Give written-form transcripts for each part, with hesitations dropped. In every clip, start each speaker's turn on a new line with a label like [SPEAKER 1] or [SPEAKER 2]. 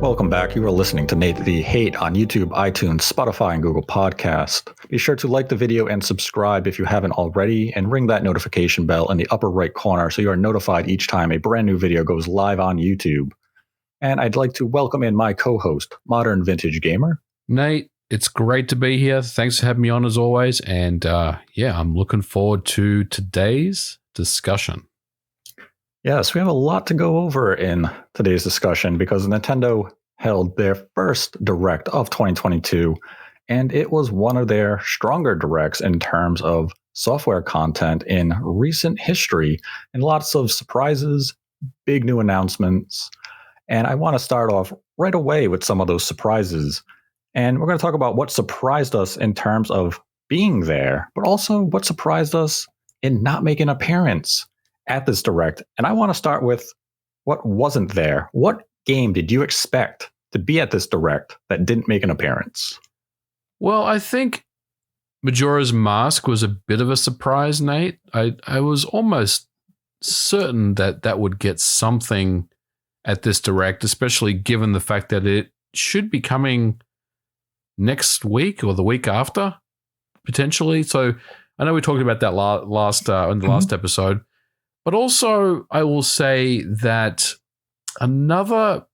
[SPEAKER 1] Welcome back. You are listening to Nate the Hate on YouTube, iTunes, Spotify, and Google Podcast. Be sure to like the video and subscribe if you haven't already, and ring that notification bell in the upper right corner so you are notified each time a brand new video goes live on YouTube. And I'd like to welcome in my co-host, Modern Vintage Gamer.
[SPEAKER 2] Nate, it's great to be here. Thanks for having me on as always. And I'm looking forward to today's discussion.
[SPEAKER 1] Yes, we have a lot to go over in today's discussion because Nintendo held their first Direct of 2022, and it was one of their stronger Directs in terms of software content in recent history, and lots of surprises, big new announcements. And I want to start off right away with some of those surprises. And we're going to talk about what surprised us in terms of being there, but also what surprised us in not making an appearance at this Direct. And I want to start with what wasn't there. What game did you expect to be at this Direct that didn't make an appearance?
[SPEAKER 2] Well, I think Majora's Mask was a bit of a surprise, Nate. I was almost certain that would get something at this Direct, especially given the fact that it should be coming next week or the week after, potentially. So I know we talked about that in the last episode. But also, I will say that another,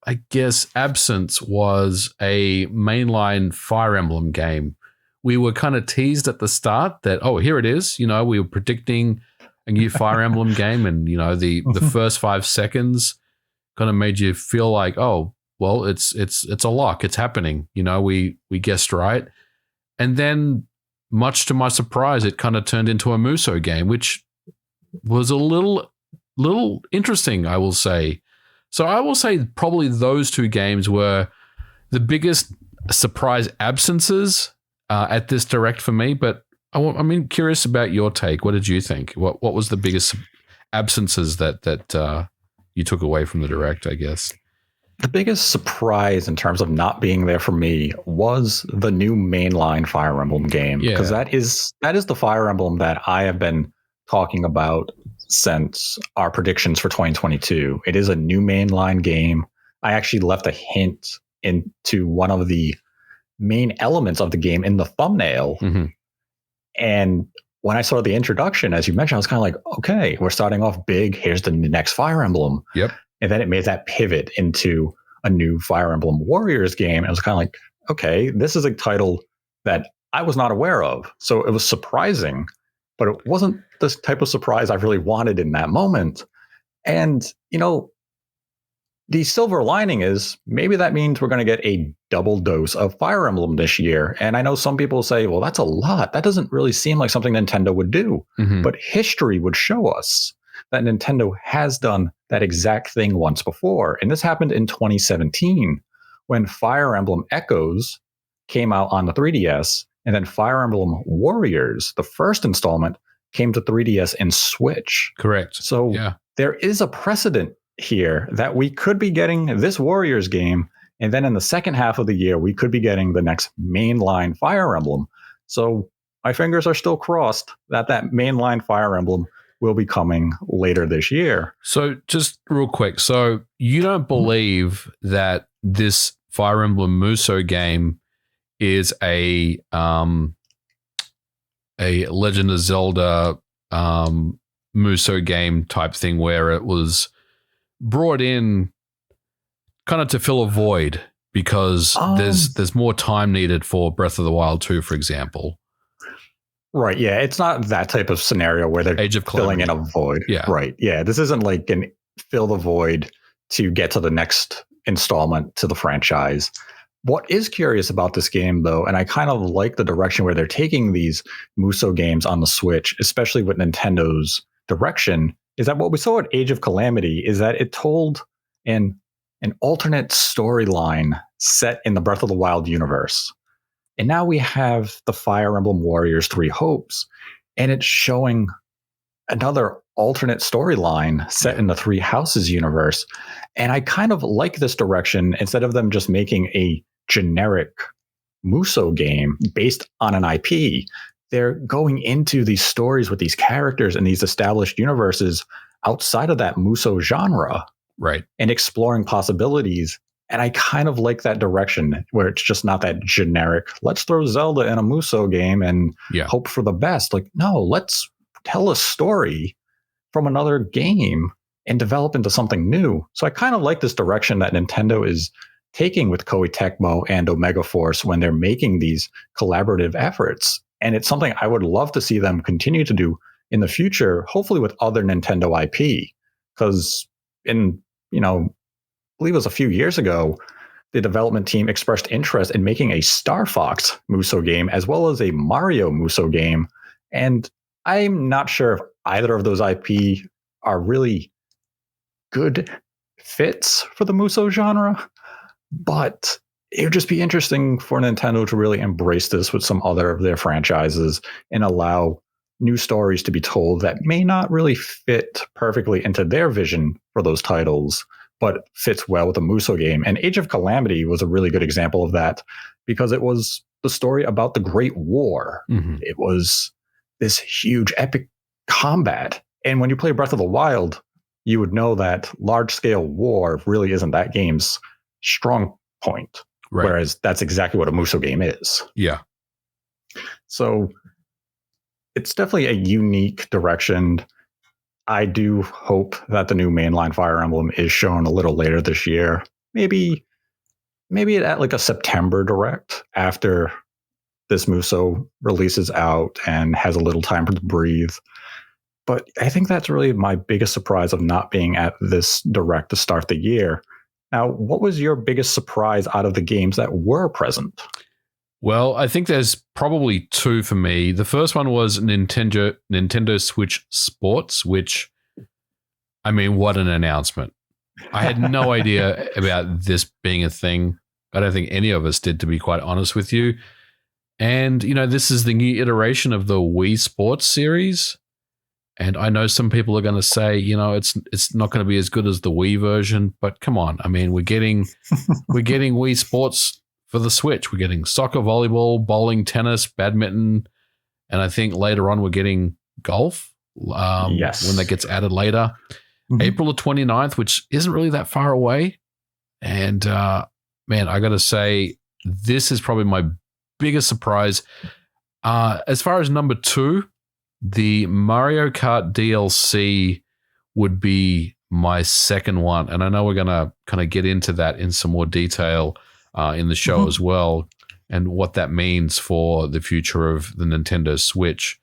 [SPEAKER 2] I guess, absence was a mainline Fire Emblem game. We were kind of teased at the start that, oh, here it is. You know, we were predicting a new Fire Emblem game, and you know, the first 5 seconds kind of made you feel like, oh, well, it's a lock. It's happening. You know, we guessed right, and then, much to my surprise, it kind of turned into a Muso game, which was a little interesting, I will say. So I will say probably those two games were the biggest surprise absences at this Direct for me. But I'm curious about your take. What did you think? What was the biggest absences that you took away from the Direct, I guess?
[SPEAKER 1] The biggest surprise in terms of not being there for me was the new mainline Fire Emblem game. Because that is the Fire Emblem that I have been talking about since our predictions for 2022. It is a new mainline game. I actually left a hint into one of the main elements of the game in the thumbnail. Mm-hmm. And when I saw the introduction, as you mentioned, I was kind of like, okay, we're starting off big. Here's the next Fire Emblem.
[SPEAKER 2] Yep.
[SPEAKER 1] And then it made that pivot into a new Fire Emblem Warriors game. And I was kind of like, okay, this is a title that I was not aware of. So it was surprising, but it wasn't the type of surprise I really wanted in that moment. And, you know, the silver lining is maybe that means we're going to get a double dose of Fire Emblem this year. And I know some people say, well, that's a lot. That doesn't really seem like something Nintendo would do. Mm-hmm. But history would show us that Nintendo has done that exact thing once before. And this happened in 2017 when Fire Emblem Echoes came out on the 3DS. And then Fire Emblem Warriors, the first installment, came to 3DS and Switch.
[SPEAKER 2] Correct.
[SPEAKER 1] So there is a precedent here that we could be getting this Warriors game, and then in the second half of the year, we could be getting the next mainline Fire Emblem. So my fingers are still crossed that mainline Fire Emblem will be coming later this year.
[SPEAKER 2] So just real quick, so you don't believe that this Fire Emblem Muso game is a Legend of Zelda Muso game type thing where it was brought in kind of to fill a void because there's more time needed for Breath of the Wild 2, for example.
[SPEAKER 1] Right. Yeah. It's not that type of scenario where they're filling in a void.
[SPEAKER 2] Yeah.
[SPEAKER 1] Right. Yeah. This isn't like an fill the void to get to the next installment to the franchise. What is curious about this game, though, and I kind of like the direction where they're taking these Muso games on the Switch, especially with Nintendo's direction, is that what we saw at Age of Calamity is that it told an alternate storyline set in the Breath of the Wild universe. And now we have the Fire Emblem Warriors 3 Hopes, and it's showing another alternate storyline set in the Three Houses universe. And I kind of like this direction instead of them just making a generic Muso game based on an IP. They're going into these stories with these characters and these established universes outside of that Muso genre.
[SPEAKER 2] Right.
[SPEAKER 1] And exploring possibilities And I kind of like that direction where it's just not that generic, let's throw Zelda in a Musou game and hope for the best. Like, no, let's tell a story from another game and develop into something new. So I kind of like this direction that Nintendo is taking with Koei Tecmo and Omega Force when they're making these collaborative efforts. And it's something I would love to see them continue to do in the future, hopefully with other Nintendo IP. Because I believe it was a few years ago, the development team expressed interest in making a Star Fox Musou game as well as a Mario Musou game. And I'm not sure if either of those IP are really good fits for the Musou genre, but it would just be interesting for Nintendo to really embrace this with some other of their franchises and allow new stories to be told that may not really fit perfectly into their vision for those titles, but fits well with a Musou game. And Age of Calamity was a really good example of that because it was the story about the Great War. Mm-hmm. It was this huge epic combat. And when you play Breath of the Wild, you would know that large-scale war really isn't that game's strong point. Right. Whereas that's exactly what a Musou game is.
[SPEAKER 2] Yeah.
[SPEAKER 1] So it's definitely a unique direction. I do hope that the new mainline Fire Emblem is shown a little later this year. Maybe at like a September direct after this Musou releases out and has a little time to breathe. But I think that's really my biggest surprise of not being at this direct to start the year. Now, what was your biggest surprise out of the games that were present?
[SPEAKER 2] Well, I think there's probably two for me. The first one was Nintendo Switch Sports, which, I mean, what an announcement. I had no idea about this being a thing. I don't think any of us did, to be quite honest with you. And, this is the new iteration of the Wii Sports series. And I know some people are going to say, it's not going to be as good as the Wii version, but come on. I mean, we're getting Wii Sports for the Switch. We're getting soccer, volleyball, bowling, tennis, badminton, and I think later on we're getting golf.
[SPEAKER 1] Yes.
[SPEAKER 2] When that gets added later. Mm-hmm. April the 29th, which isn't really that far away. And man, I got to say, this is probably my biggest surprise. As far as number two, the Mario Kart DLC would be my second one. And I know we're going to kind of get into that in some more detail in the show as well, and what that means for the future of the Nintendo Switch.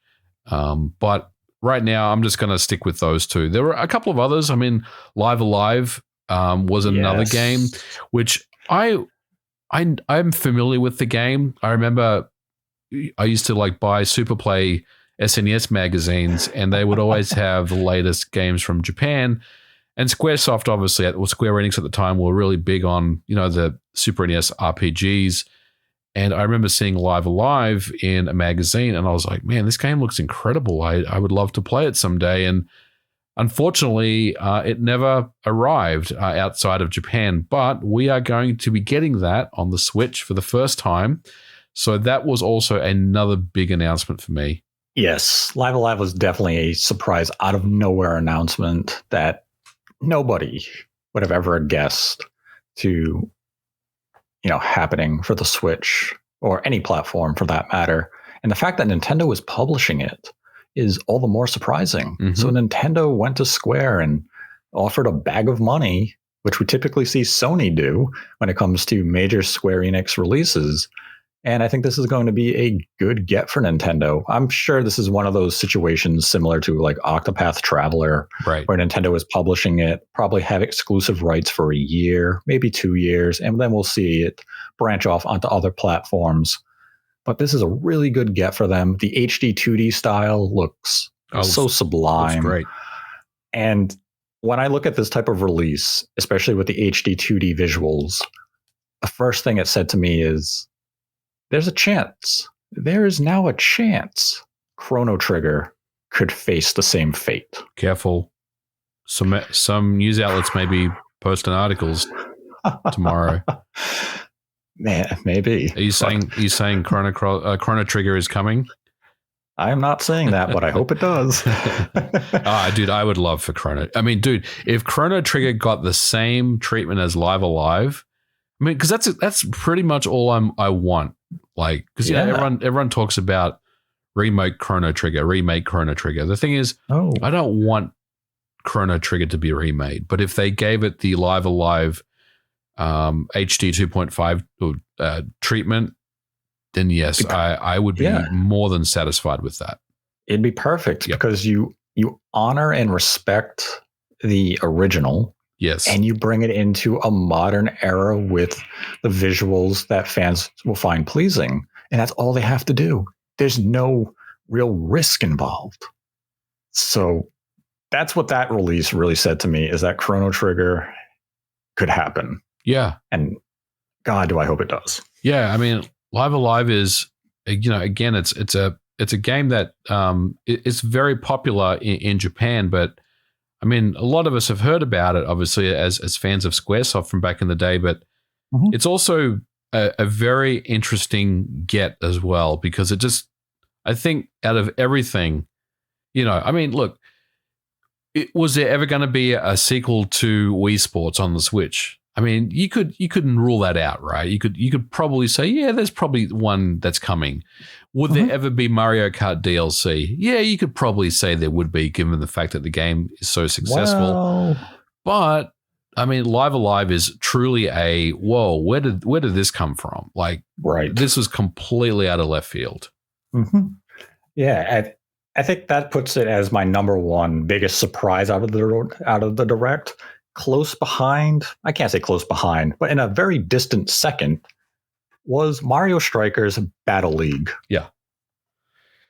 [SPEAKER 2] But right now, I'm just going to stick with those two. There were a couple of others. I mean, Live Alive was another game, which I'm familiar with the game. I remember I used to buy Superplay SNES magazines, and they would always have the latest games from Japan. And Squaresoft, obviously, or Square Enix at the time, were really big on, the Super NES RPGs. And I remember seeing Live Alive in a magazine, and I was like, man, this game looks incredible. I would love to play it someday. And unfortunately, it never arrived outside of Japan. But we are going to be getting that on the Switch for the first time. So that was also another big announcement for me.
[SPEAKER 1] Yes, Live Alive was definitely a surprise out of nowhere announcement that nobody would have ever guessed to, happening for the Switch or any platform for that matter. And the fact that Nintendo was publishing it is all the more surprising. Mm-hmm. So Nintendo went to Square and offered a bag of money, which we typically see Sony do when it comes to major Square Enix releases. And I think this is going to be a good get for Nintendo. I'm sure this is one of those situations similar to Octopath Traveler,
[SPEAKER 2] right,
[SPEAKER 1] where Nintendo is publishing it, probably have exclusive rights for a year, maybe 2 years, and then we'll see it branch off onto other platforms. But this is a really good get for them. The HD 2D style looks so sublime.
[SPEAKER 2] Looks great.
[SPEAKER 1] And when I look at this type of release, especially with the HD 2D visuals, the first thing it said to me is, there's a chance. There is now a chance Chrono Trigger could face the same fate.
[SPEAKER 2] Careful. Some news outlets may be posting articles tomorrow.
[SPEAKER 1] Man, maybe.
[SPEAKER 2] Are you saying Chrono Trigger is coming?
[SPEAKER 1] I'm not saying that, but I hope it does.
[SPEAKER 2] Dude, I would love for Chrono. I mean, dude, if Chrono Trigger got the same treatment as Live Alive, I mean, because that's pretty much all I want. Like, because everyone talks about remake Chrono Trigger. The thing is, I don't want Chrono Trigger to be remade, but if they gave it the Live Alive HD 2.5 treatment, then yes, I would be more than satisfied with that.
[SPEAKER 1] It'd be perfect because you honor and respect the original.
[SPEAKER 2] Yes.
[SPEAKER 1] And you bring it into a modern era with the visuals that fans will find pleasing. And that's all they have to do. There's no real risk involved. So that's what that release really said to me, is that Chrono Trigger could happen.
[SPEAKER 2] Yeah.
[SPEAKER 1] And God, do I hope it does.
[SPEAKER 2] Yeah. I mean, Live Alive is, again, it's a game that it's very popular in Japan, but I mean, a lot of us have heard about it, obviously, as fans of Squaresoft from back in the day, but it's also a very interesting get as well, because it just, I think out of everything, I mean, look, was there ever going to be a sequel to Wii Sports on the Switch? I mean, you couldn't rule that out, right? You could probably say, yeah, there's probably one that's coming. Would there ever be Mario Kart DLC? Yeah, you could probably say there would be, given the fact that the game is so successful.
[SPEAKER 1] Well,
[SPEAKER 2] but I mean, Live Alive is truly a whoa. Where did this come from? Like, this was completely out of left field.
[SPEAKER 1] Mm-hmm. Yeah, I think that puts it as my number one biggest surprise out of the direct. Close behind, I can't say close behind, but in a very distant second, was Mario Strikers Battle League.
[SPEAKER 2] Yeah.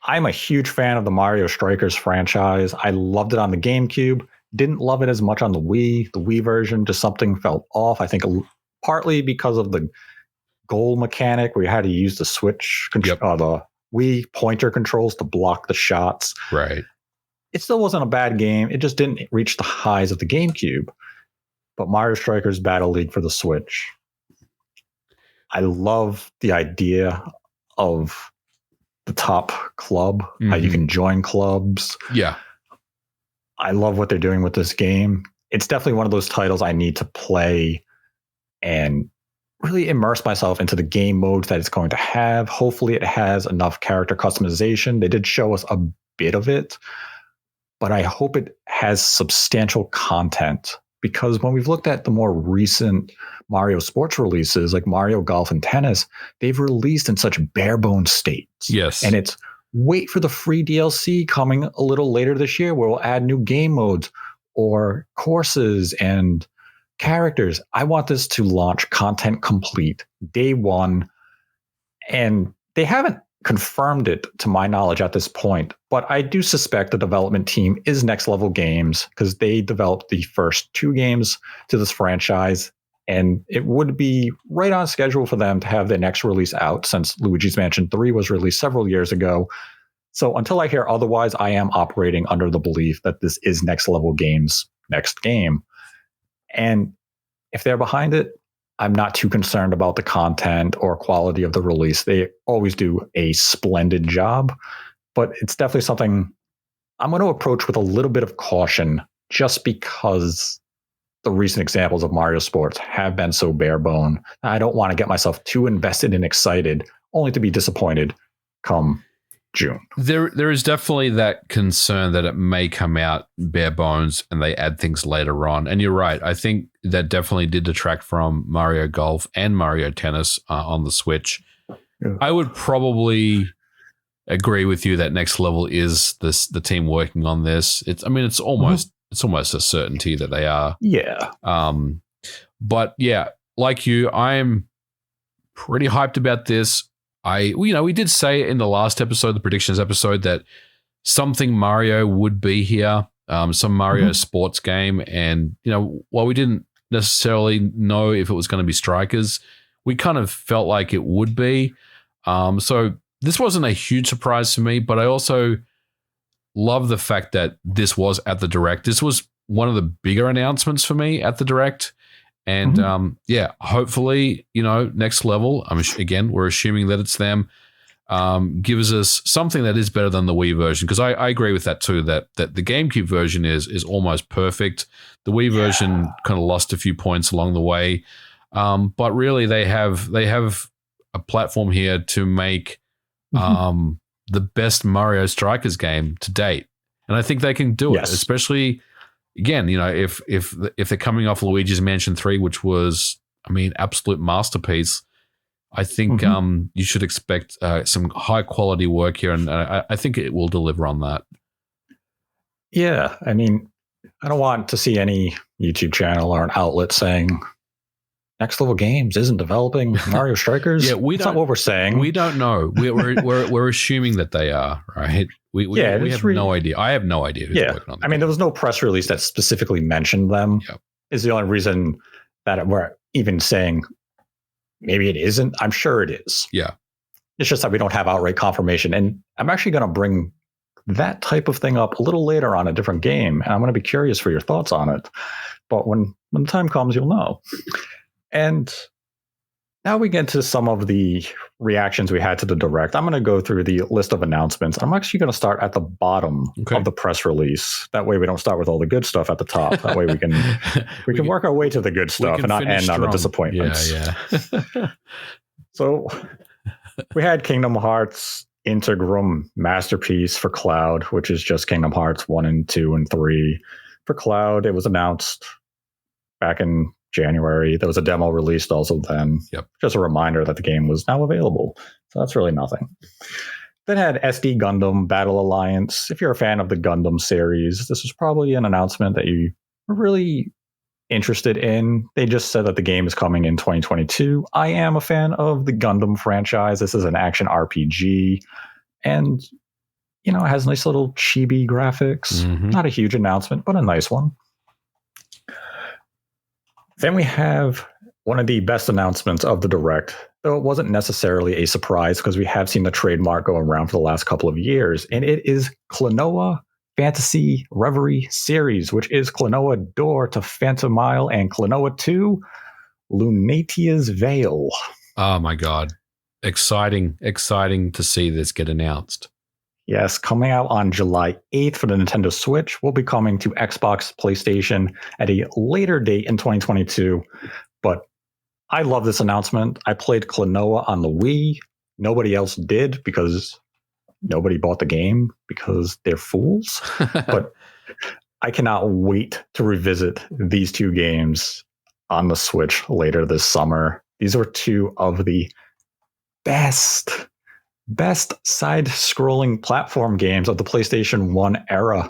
[SPEAKER 1] I'm a huge fan of the Mario Strikers franchise. I loved it on the GameCube. Didn't love it as much on the Wii. The Wii version, just something felt off. I think partly because of the goal mechanic where you had to use the Switch, the Wii pointer controls to block the shots.
[SPEAKER 2] Right.
[SPEAKER 1] It still wasn't a bad game. It just didn't reach the highs of the GameCube. But Mario Strikers Battle League for the Switch. I love the idea of the top club, how you can join clubs.
[SPEAKER 2] Yeah.
[SPEAKER 1] I love what they're doing with this game. It's definitely one of those titles I need to play and really immerse myself into the game modes that it's going to have. Hopefully it has enough character customization. They did show us a bit of it, but I hope it has substantial content, because when we've looked at the more recent Mario sports releases like Mario Golf and Tennis, they've released in such bare bones states.
[SPEAKER 2] Yes.
[SPEAKER 1] And it's wait for the free DLC coming a little later this year where we'll add new game modes or courses and characters. I want this to launch content complete day one. And they haven't confirmed it to my knowledge at this point, but I do suspect the development team is Next Level Games, because they developed the first two games to this franchise, and it would be right on schedule for them to have their next release out, since Luigi's Mansion 3 was released several years ago. So until I hear otherwise, I am operating under the belief that this is Next Level Games' next game. And if they're behind it, I'm not too concerned about the content or quality of the release. They always do a splendid job, but it's definitely something I'm going to approach with a little bit of caution, just because the recent examples of Mario Sports have been so bare bone. I don't want to get myself too invested and excited only to be disappointed come June.
[SPEAKER 2] There is definitely that concern that it may come out bare bones and they add things later on. And you're right. I think that definitely did detract from Mario Golf and Mario Tennis on the Switch. Yeah. I would probably agree with you that Next Level is the team working on this. It's almost a certainty that they are.
[SPEAKER 1] Yeah.
[SPEAKER 2] But yeah, like you, I'm pretty hyped about this. We did say in the last episode, the predictions episode, that something Mario would be here, some Mario sports game. And, while we didn't necessarily know if it was going to be Strikers, we kind of felt like it would be. So this wasn't a huge surprise to me, but I also love the fact that this was at the Direct. This was one of the bigger announcements for me at the Direct. And hopefully, Next Level, we're assuming that it's them, gives us something that is better than the Wii version. Because I agree with that too, that the GameCube version is almost perfect. The Wii version kind of lost a few points along the way. But really, they have a platform here to make the best Mario Strikers game to date, and I think they can do it. Especially, again, if they're coming off Luigi's Mansion 3, which was, absolute masterpiece. I think you should expect some high quality work here, and I think it will deliver on that.
[SPEAKER 1] Yeah, I don't want to see any YouTube channel or an outlet saying Next Level Games isn't developing Mario Strikers. That's not what we're saying.
[SPEAKER 2] We don't know. We're assuming that they are, right? We have no idea. I have no idea who's working on that.
[SPEAKER 1] There was no press release that specifically mentioned them.
[SPEAKER 2] Yep.
[SPEAKER 1] Is the only reason that we're even saying maybe it isn't. I'm sure it is.
[SPEAKER 2] Yeah.
[SPEAKER 1] It's just that we don't have outright confirmation. And I'm actually going to bring that type of thing up a little later on a different game. And I'm going to be curious for your thoughts on it. But when the time comes, you'll know. And now we get to some of the reactions we had to the Direct. I'm going to go through the list of announcements. I'm actually going to start at the bottom of the press release. That way we don't start with all the good stuff at the top. That way we can work our way to the good stuff and not end on the disappointments.
[SPEAKER 2] Yeah.
[SPEAKER 1] So we had Kingdom Hearts Integrum Masterpiece for Cloud, which is just Kingdom Hearts 1 and 2 and 3. For Cloud, it was announced back in January. There was a demo released also then.
[SPEAKER 2] Yep.
[SPEAKER 1] Just a reminder that the game was now available. So that's really nothing. Then had SD Gundam Battle Alliance. If you're a fan of the Gundam series, this was probably an announcement that you were really interested in. They just said that the game is coming in 2022. I am a fan of the Gundam franchise. This is an action RPG. And, it has nice little chibi graphics. Not a huge announcement, but a nice one. Then we have one of the best announcements of the Direct, though it wasn't necessarily a surprise because we have seen the trademark go around for the last couple of years, and it is Klonoa Fantasy Reverie Series, which is Klonoa Door to Phantomile and Klonoa 2 Lunatia's Veil.
[SPEAKER 2] Oh my God. Exciting to see this get announced.
[SPEAKER 1] Yes, coming out on July 8th for the Nintendo Switch, will be coming to Xbox, PlayStation at a later date in 2022. But I love this announcement. I played Klonoa on the Wii. Nobody else did because nobody bought the game because they're fools. But I cannot wait to revisit these two games on the Switch later this summer. These are two of the best side-scrolling platform games of the PlayStation 1 era.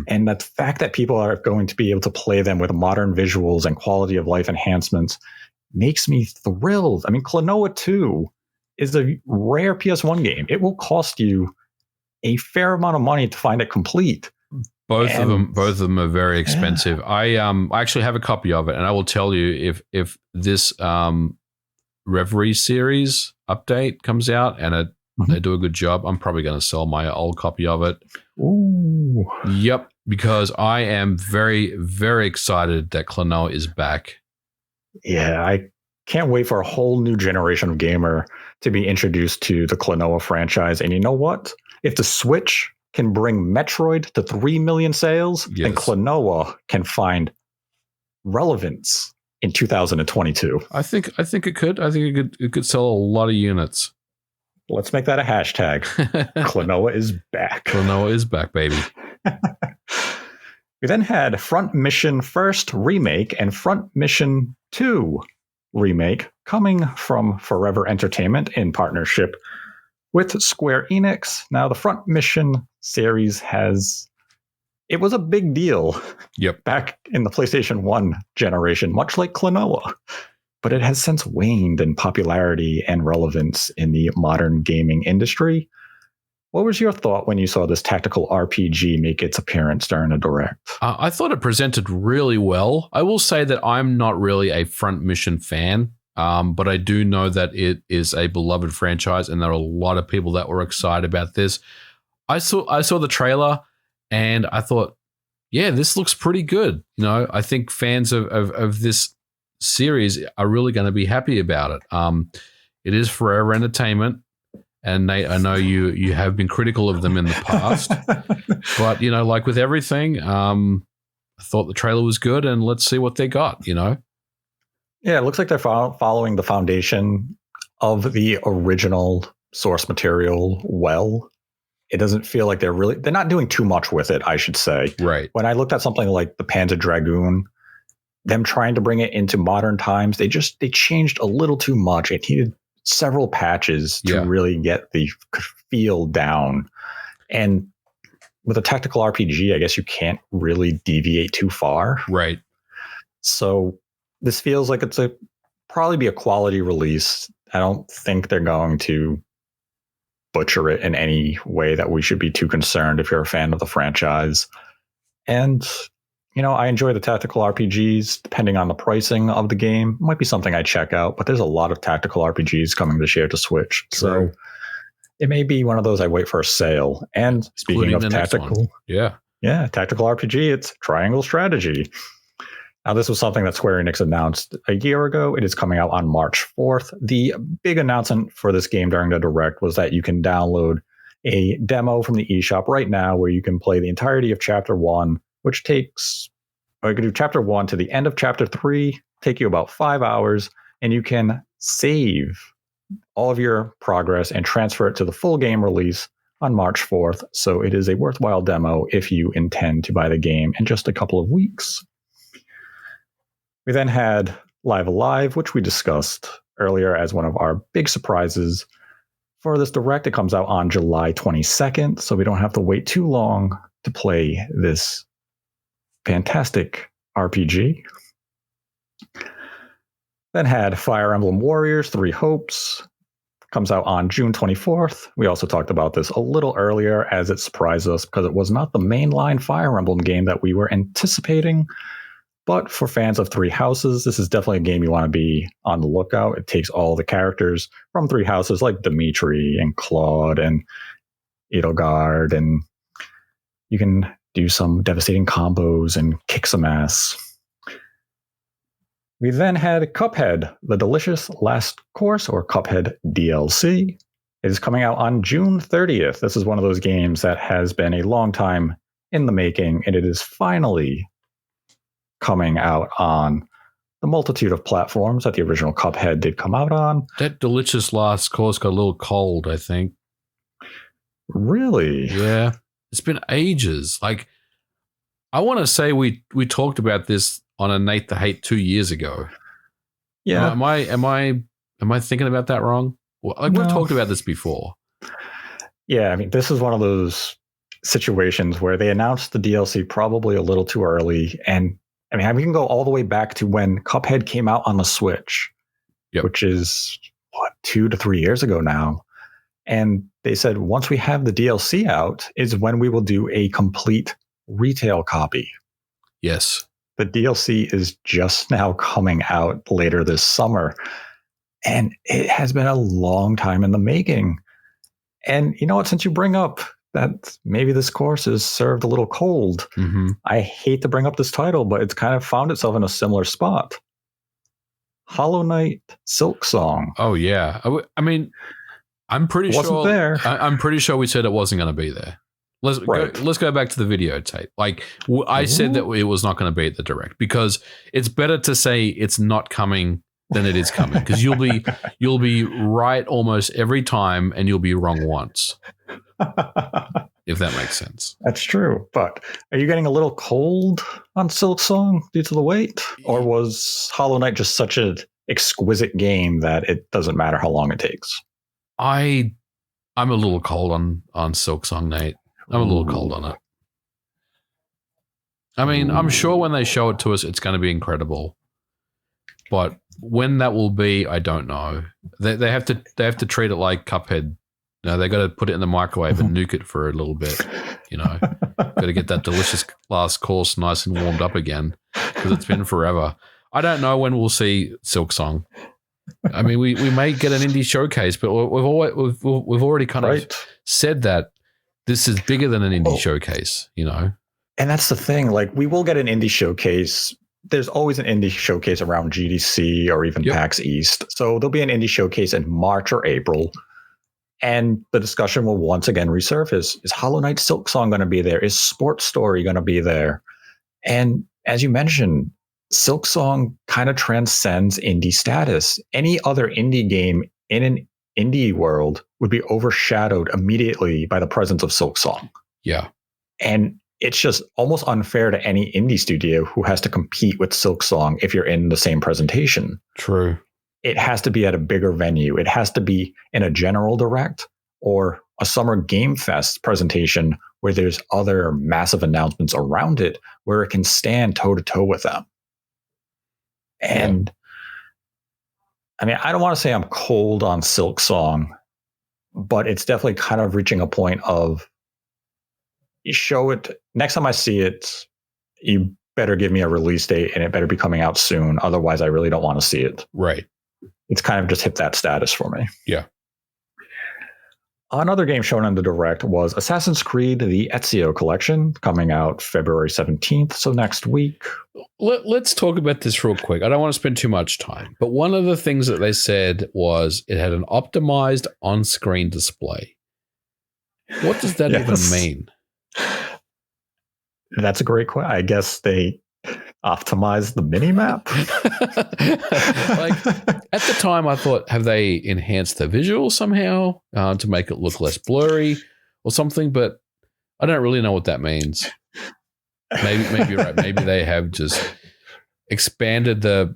[SPEAKER 1] And the fact that people are going to be able to play them with modern visuals and quality of life enhancements makes me thrilled. Klonoa 2 is a rare PS1 game. It will cost you a fair amount of money to find it complete.
[SPEAKER 2] Both of them are very expensive. I actually have a copy of it, and I will tell you if this Reverie series update comes out and they do a good job, I'm probably going to sell my old copy of it.
[SPEAKER 1] Ooh.
[SPEAKER 2] Yep, because I am very, very excited that Klonoa is back.
[SPEAKER 1] Yeah, I can't wait for a whole new generation of gamer to be introduced to the Klonoa franchise. And you know what? If the Switch can bring Metroid to 3 million sales, then Klonoa can find relevance in 2022.
[SPEAKER 2] I think it could. I think it could sell a lot of units.
[SPEAKER 1] Let's make that a hashtag. Klonoa is back.
[SPEAKER 2] Klonoa is back, baby.
[SPEAKER 1] We then had Front Mission First Remake and Front Mission 2 Remake coming from Forever Entertainment in partnership with Square Enix. Now, the Front Mission series it was a big deal back in the PlayStation 1 generation, much like Klonoa. But it has since waned in popularity and relevance in the modern gaming industry. What was your thought when you saw this tactical RPG make its appearance during a Direct?
[SPEAKER 2] I thought it presented really well. I will say that I'm not really a Front Mission fan, but I do know that it is a beloved franchise, and there are a lot of people that were excited about this. I saw the trailer, and I thought, yeah, this looks pretty good. I think fans of this series are really going to be happy about it. It is Forever Entertainment, and Nate, I know you have been critical of them in the past, but like with everything, I thought the trailer was good, and let's see what they got.
[SPEAKER 1] Yeah, it looks like they're following the foundation of the original source material well. It doesn't feel like they're not doing too much with it, I should say.
[SPEAKER 2] Right.
[SPEAKER 1] When I looked at something like the Panzer Dragoon, them trying to bring it into modern times, they changed a little too much. It needed several patches to really get the feel down. And with a tactical RPG, I guess you can't really deviate too far.
[SPEAKER 2] Right.
[SPEAKER 1] So this feels like it's probably be a quality release. I don't think they're going to butcher it in any way that we should be too concerned if you're a fan of the franchise. And, I enjoy the tactical RPGs. Depending on the pricing of the game, it might be something I check out, but there's a lot of tactical RPGs coming this year to Switch.
[SPEAKER 2] True.
[SPEAKER 1] So it may be one of those I wait for a sale. And speaking of tactical, tactical RPG, it's Triangle Strategy. Now, this was something that Square Enix announced a year ago. It is coming out on March 4th. The big announcement for this game during the Direct was that you can download a demo from the eShop right now where you can play the entirety of Chapter 1, which takes, or you can do Chapter 1 to the end of Chapter 3, take you about 5 hours, and you can save all of your progress and transfer it to the full game release on March 4th. So it is a worthwhile demo if you intend to buy the game in just a couple of weeks. We then had Live Alive, which we discussed earlier as one of our big surprises. For this Direct, it comes out on July 22nd, so we don't have to wait too long to play this fantastic RPG. Then had Fire Emblem Warriors 3 Hopes. Comes out on June 24th. We also talked about this a little earlier as it surprised us because it was not the mainline Fire Emblem game that we were anticipating. But for fans of Three Houses, this is definitely a game you want to be on the lookout. It takes all the characters from Three Houses like Dimitri and Claude and Edelgard, and you can do some devastating combos and kick some ass. We then had Cuphead, The Delicious Last Course, or Cuphead DLC. It is coming out on June 30th. This is one of those games that has been a long time in the making, and it is finally coming out on the multitude of platforms that the original Cuphead did come out on.
[SPEAKER 2] That Delicious Last Course got a little cold, I think.
[SPEAKER 1] Really?
[SPEAKER 2] Yeah. It's been ages. Like, I want to say we talked about this on a Nate the Hate 2 years ago.
[SPEAKER 1] Yeah.
[SPEAKER 2] Am I thinking about that wrong? Well, like, we've talked about this before.
[SPEAKER 1] Yeah, I mean, this is one of those situations where they announced the DLC probably a little too early. And I mean, we can go all the way back to when Cuphead came out on the Switch, which is, 2 to 3 years ago now. And they said, once we have the DLC out is when we will do a complete retail copy.
[SPEAKER 2] Yes.
[SPEAKER 1] The DLC is just now coming out later this summer. And it has been a long time in the making. And you know what? Since you bring up that maybe this course is served a little cold, I hate to bring up this title, but it's kind of found itself in a similar spot. Hollow Knight Silk Song.
[SPEAKER 2] Oh, yeah. I mean, I'm pretty
[SPEAKER 1] sure there.
[SPEAKER 2] I'm pretty sure we said it wasn't going to be there. Let's go back to the videotape. Like, I said that it was not going to be at the Direct because it's better to say it's not coming than it is coming, because you'll be right almost every time and you'll be wrong once. If that makes sense.
[SPEAKER 1] That's true. But are you getting a little cold on Silk Song due to the wait? Or was Hollow Knight just such an exquisite game that it doesn't matter how long it takes?
[SPEAKER 2] I'm a little cold on Silk Song, Nate. I'm a little cold on it. I mean, I'm sure when they show it to us, it's going to be incredible. But when that will be, I don't know. They have to treat it like Cuphead. They got to put it in the microwave and nuke it for a little bit. Got to get that delicious last course nice and warmed up again, because it's been forever. I don't know when we'll see Silk Song. I mean, we may get an indie showcase, but we've already kind of said that this is bigger than an indie showcase,
[SPEAKER 1] And that's the thing. Like, we will get an indie showcase. There's always an indie showcase around GDC or even PAX East. So there'll be an indie showcase in March or April. And the discussion will once again resurface. Is Hollow Knight Silk Song going to be there? Is Sports Story going to be there? And as you mentioned, Silksong kind of transcends indie status. Any other indie game in an indie world would be overshadowed immediately by the presence of Silksong.
[SPEAKER 2] Yeah.
[SPEAKER 1] And it's just almost unfair to any indie studio who has to compete with Silksong if you're in the same presentation.
[SPEAKER 2] True.
[SPEAKER 1] It has to be at a bigger venue. It has to be in a general direct or a summer game fest presentation where there's other massive announcements around it where it can stand toe to toe with them. And I mean, I don't want to say I'm cold on Silksong, but it's definitely kind of reaching a point of you show it next time I see it, you better give me a release date and it better be coming out soon. Otherwise, I really don't want to see it.
[SPEAKER 2] Right.
[SPEAKER 1] It's kind of just hit that status for me.
[SPEAKER 2] Yeah.
[SPEAKER 1] Another game shown in the direct was Assassin's Creed, the Ezio Collection, coming out February 17th, so next week.
[SPEAKER 2] Let's talk about this real quick. I don't want to spend too much time, but one of the things that they said was it had an optimized on-screen display. What does that even mean?
[SPEAKER 1] That's a great question. I guess they optimized the mini-map.
[SPEAKER 2] Like, at the time, I thought, have they enhanced the visual somehow to make it look less blurry or something? But I don't really know what that means. Maybe you're right. Maybe they have just expanded they've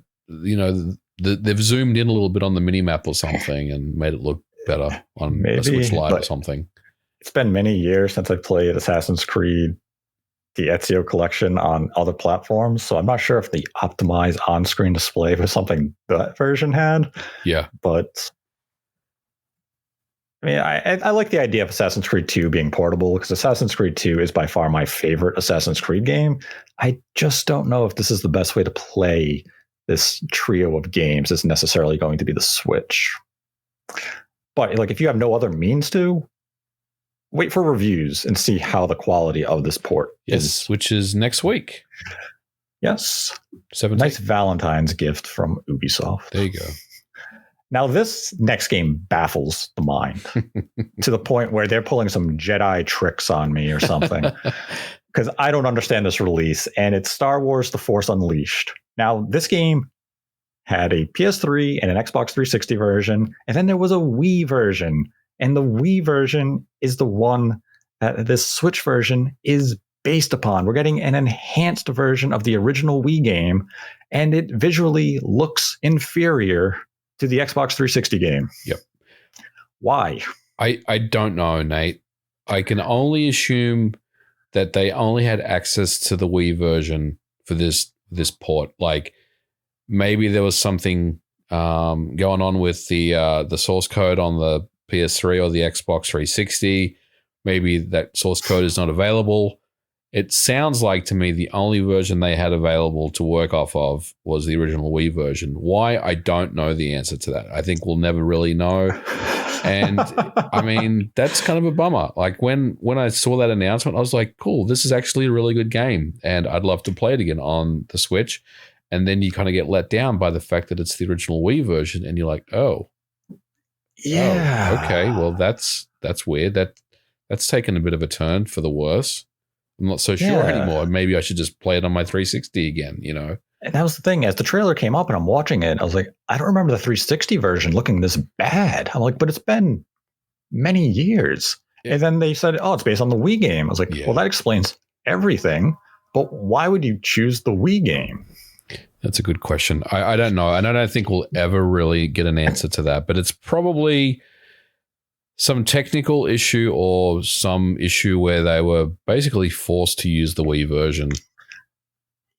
[SPEAKER 2] zoomed in a little bit on the mini-map or something and made it look better on a Switch Lite or something.
[SPEAKER 1] It's been many years since I played Assassin's Creed, the Ezio Collection on other platforms, so I'm not sure if the optimized on-screen display was something that version had.
[SPEAKER 2] Yeah.
[SPEAKER 1] But I mean, I like the idea of Assassin's Creed 2 being portable because Assassin's Creed 2 is by far my favorite Assassin's Creed game. I just don't know if this is the best way to play this trio of games is necessarily going to be the Switch. But like, if you have no other means to, wait for reviews and see how the quality of this port is.
[SPEAKER 2] Which is next week.
[SPEAKER 1] Yes.
[SPEAKER 2] 17th.
[SPEAKER 1] Nice Valentine's gift from Ubisoft.
[SPEAKER 2] There you go.
[SPEAKER 1] Now, this next game baffles the mind to the point where they're pulling some Jedi tricks on me or something because I don't understand this release, and it's Star Wars The Force Unleashed. Now, this game had a PS3 and an Xbox 360 version, and then there was a Wii version. And the Wii version is the one that this Switch version is based upon. We're getting an enhanced version of the original Wii game, and it visually looks inferior to the Xbox 360 game.
[SPEAKER 2] Yep.
[SPEAKER 1] Why?
[SPEAKER 2] I don't know, Nate. I can only assume that they only had access to the Wii version for this port. Like, maybe there was something going on with the source code on the PS3 or the Xbox 360. Maybe that source code is not available. It sounds like to me the only version they had available to work off of was the original Wii version. Why? I don't know the answer to that. I think we'll never really know. And I mean, that's kind of a bummer. Like when I saw that announcement, I was like, cool, this is actually a really good game and I'd love to play it again on the Switch. And then you kind of get let down by the fact that it's the original Wii version and you're like, oh.
[SPEAKER 1] Yeah.
[SPEAKER 2] Oh, okay. Well, that's weird. That's taken a bit of a turn for the worse. I'm not so sure anymore. Maybe I should just play it on my 360 again, you know? And
[SPEAKER 1] that was the thing. As the trailer came up and I'm watching it, I was like, I don't remember the 360 version looking this bad. I'm like, but it's been many years. Yeah. And then they said, oh, it's based on the Wii game. I was like, well, that explains everything. But why would you choose the Wii game?
[SPEAKER 2] That's a good question. I don't know. And I don't think we'll ever really get an answer to that. But it's probably some technical issue or some issue where they were basically forced to use the Wii version.